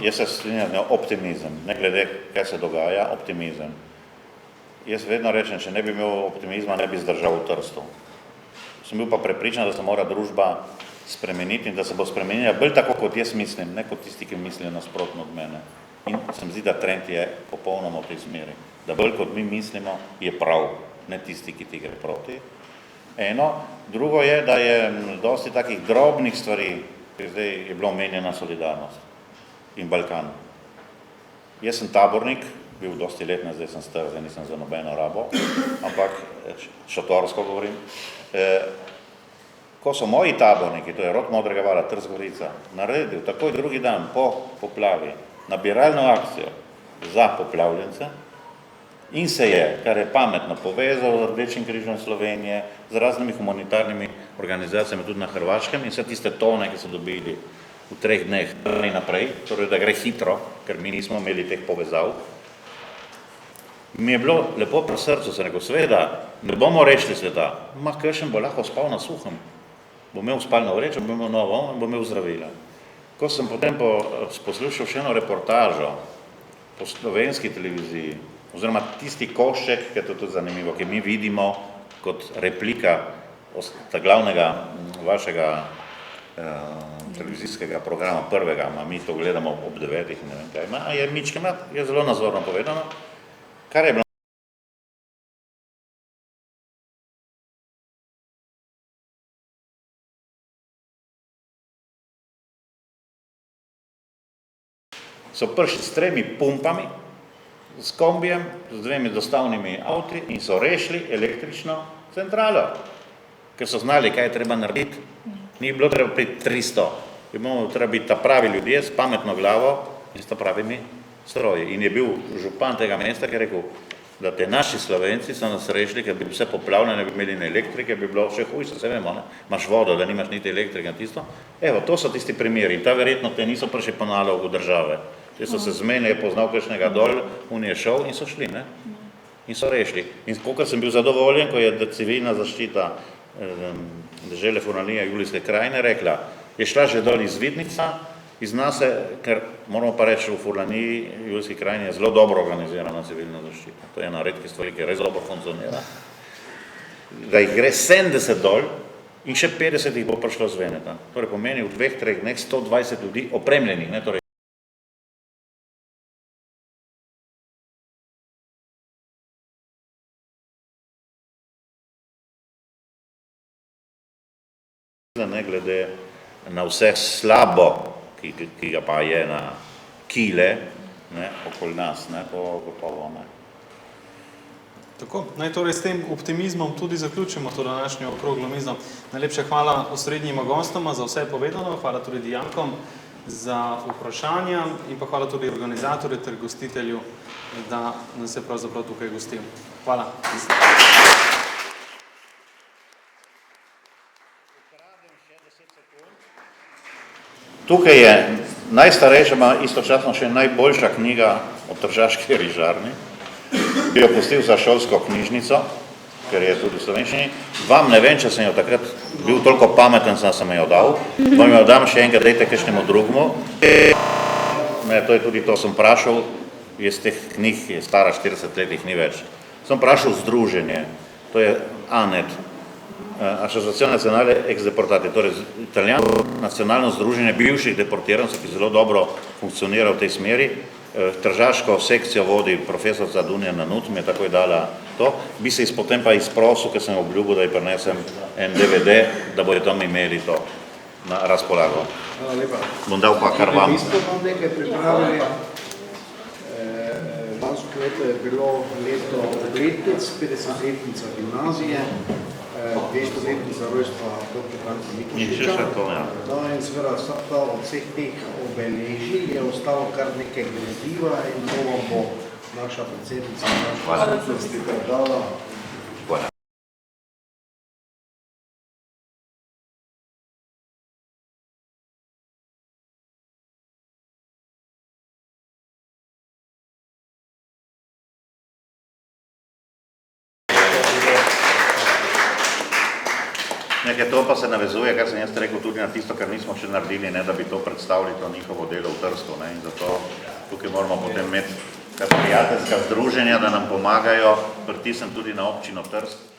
Jaz se strinjam, optimizem, ne glede, kaj se dogaja, optimizem. Jaz vedno rečem, če ne bi imel optimizma, ne bi zdržal v Trstu. Sem bil pa prepričan, da se mora družba spremeniti in da se bo spremenila bolj tako, kot jaz mislim, ne kot tisti, ki mislijo nasprotno od mene. In se mi zdi, da trend je popolnoma v tej smeri. Da bolj kot mi mislimo, je prav, ne tisti, ki ti gre proti. Eno. Drugo je, da je dosti takih drobnih stvari, ki zdaj je bila omenjena solidarnost in Balkan. Jaz sem tabornik, bil dosti let, zdaj sem star, zdaj nisem za nobeno rabo, ampak šatorsko govorim. Ko so moji taborniki, to je Rod Modrega vala, Trst Gorica, naredil takoj drugi dan po poplavi nabiralno akcijo za poplavljence in se je, kar je pametno, povezal z Rdečim križem Slovenije, z raznimi humanitarnimi organizacijami tudi na Hrvaškem in vse tiste tone, ki so dobili v 3 dneh naprej, torej da gre hitro, ker mi nismo imeli teh povezav. Mi je bilo lepo pri srcu, se rekel, seveda, ne bomo rešili sveta, kakšen bo lahko spal na suhem, bo imel spalno vrečo, bo imel novo, bo imel zdravila. Ko sem potem poslušal še eno reportažo po slovenski televiziji, oziroma tisti košček, ki je to tudi zanimivo, ki mi vidimo kot replika glavnega vašega televizijskega programa, prvega, mi to gledamo ob 9, ne vem kaj, je mičkena, je zelo nazorno povedano, kar je bilo so prišli s 3 pumpami, s kombijem, z 2 dostavnimi avti in so rešili električno centralo, ker so znali, kaj je treba narediti. Ni bilo treba priti 300, je bilo treba biti ta pravi ljudje s pametno glavo in s ta pravimi stroji. In je bil župan tega mesta, ki je rekel, da te naši Slovenci so nas rešili, ker bi vse poplavljene, ne bi imeli ne elektrike, bi bilo še hujše, se vemo, ne? Imaš vodo, da nimaš niti elektrike in tisto. Evo, to so tisti primeri in ta verjetno te niso prišli po nalogu države. Te so se zmeni, je poznal kakšnega dol, on je šel in so šli, ne? In so rešili. In kolikor sem bil zadovoljen, ko je civilna zaščita dežele Furlanije Julijske krajine rekla, je šla že dol iz Vidnica, iz nas, ker moramo pa reči, v Furlaniji Julijski krajini je zelo dobro organizirana civilna zaščita. To je ena redkih stvari, ki res dobro funkcionira. Da jih gre 70 dol in še 50 jih bo prišlo z Veneta. Torej pomeni v 2-3 dneh 120 ljudi opremljenih, ne, torej ne glede na vse slabo, ki ga pa je na kile, ne, okoli nas, ne, to gotovo ne. Tako, naj torej s tem optimizmom tudi zaključimo to današnjo okroglo mizo. Najlepša hvala osrednjima gostoma za vse povedano, hvala tudi dijakom za vprašanja in pa hvala tudi organizatorju ter gostitelju, da nas je pravzaprav tukaj gostil. Hvala. Tukaj je najstarejša, istočasno še najboljša knjiga o tržaški rižarni. bi jo pustil za šolsko knjižnico, ker je tudi v slovenščini. Vam ne vem, če sem jo takrat bil toliko pameten, sem jo dal. Vam jo dam še enkrat, dajte kakšnemu drugemu. Ne, to je tudi to, sem vprašal, iz teh knjig je stara 40 let, jih ni več. Sem vprašal združenje, to je ANED, Asociazione Nazionale Ex Deportati, torej italijansko nacionalno združenje bivših deportirancev, ki zelo dobro funkcionira v tej smeri. Tržaško sekcijo vodi profesorica Dunja Nanut, mi je takoj dala to. Bi se potem pa izprosil, ker sem obljubil, da ji prinesem en DVD, da bodo tam imeli to na razpolago. Hvala lepa. Bom dal pa kar vam. Mi smo vam nekaj pripravili. Lansko leto je bilo leto obletnic, 50-letnica gimnazije, 200-letnica rojstva dr. Franca Mikušiča. No in seveda od vseh teh obeležij je ostalo kar nekaj gradiva in to vam bo naša predsednica naša skupnosti predala. Nekaj to pa se navezuje, kar sem jaz rekel, tudi na tisto, kar nismo še naredili, ne, da bi to predstavili, to njihovo delo v Trstu. Ne, in zato tukaj moramo potem imeti prijateljska združenja, da nam pomagajo, pritisnem tudi na občino Trst.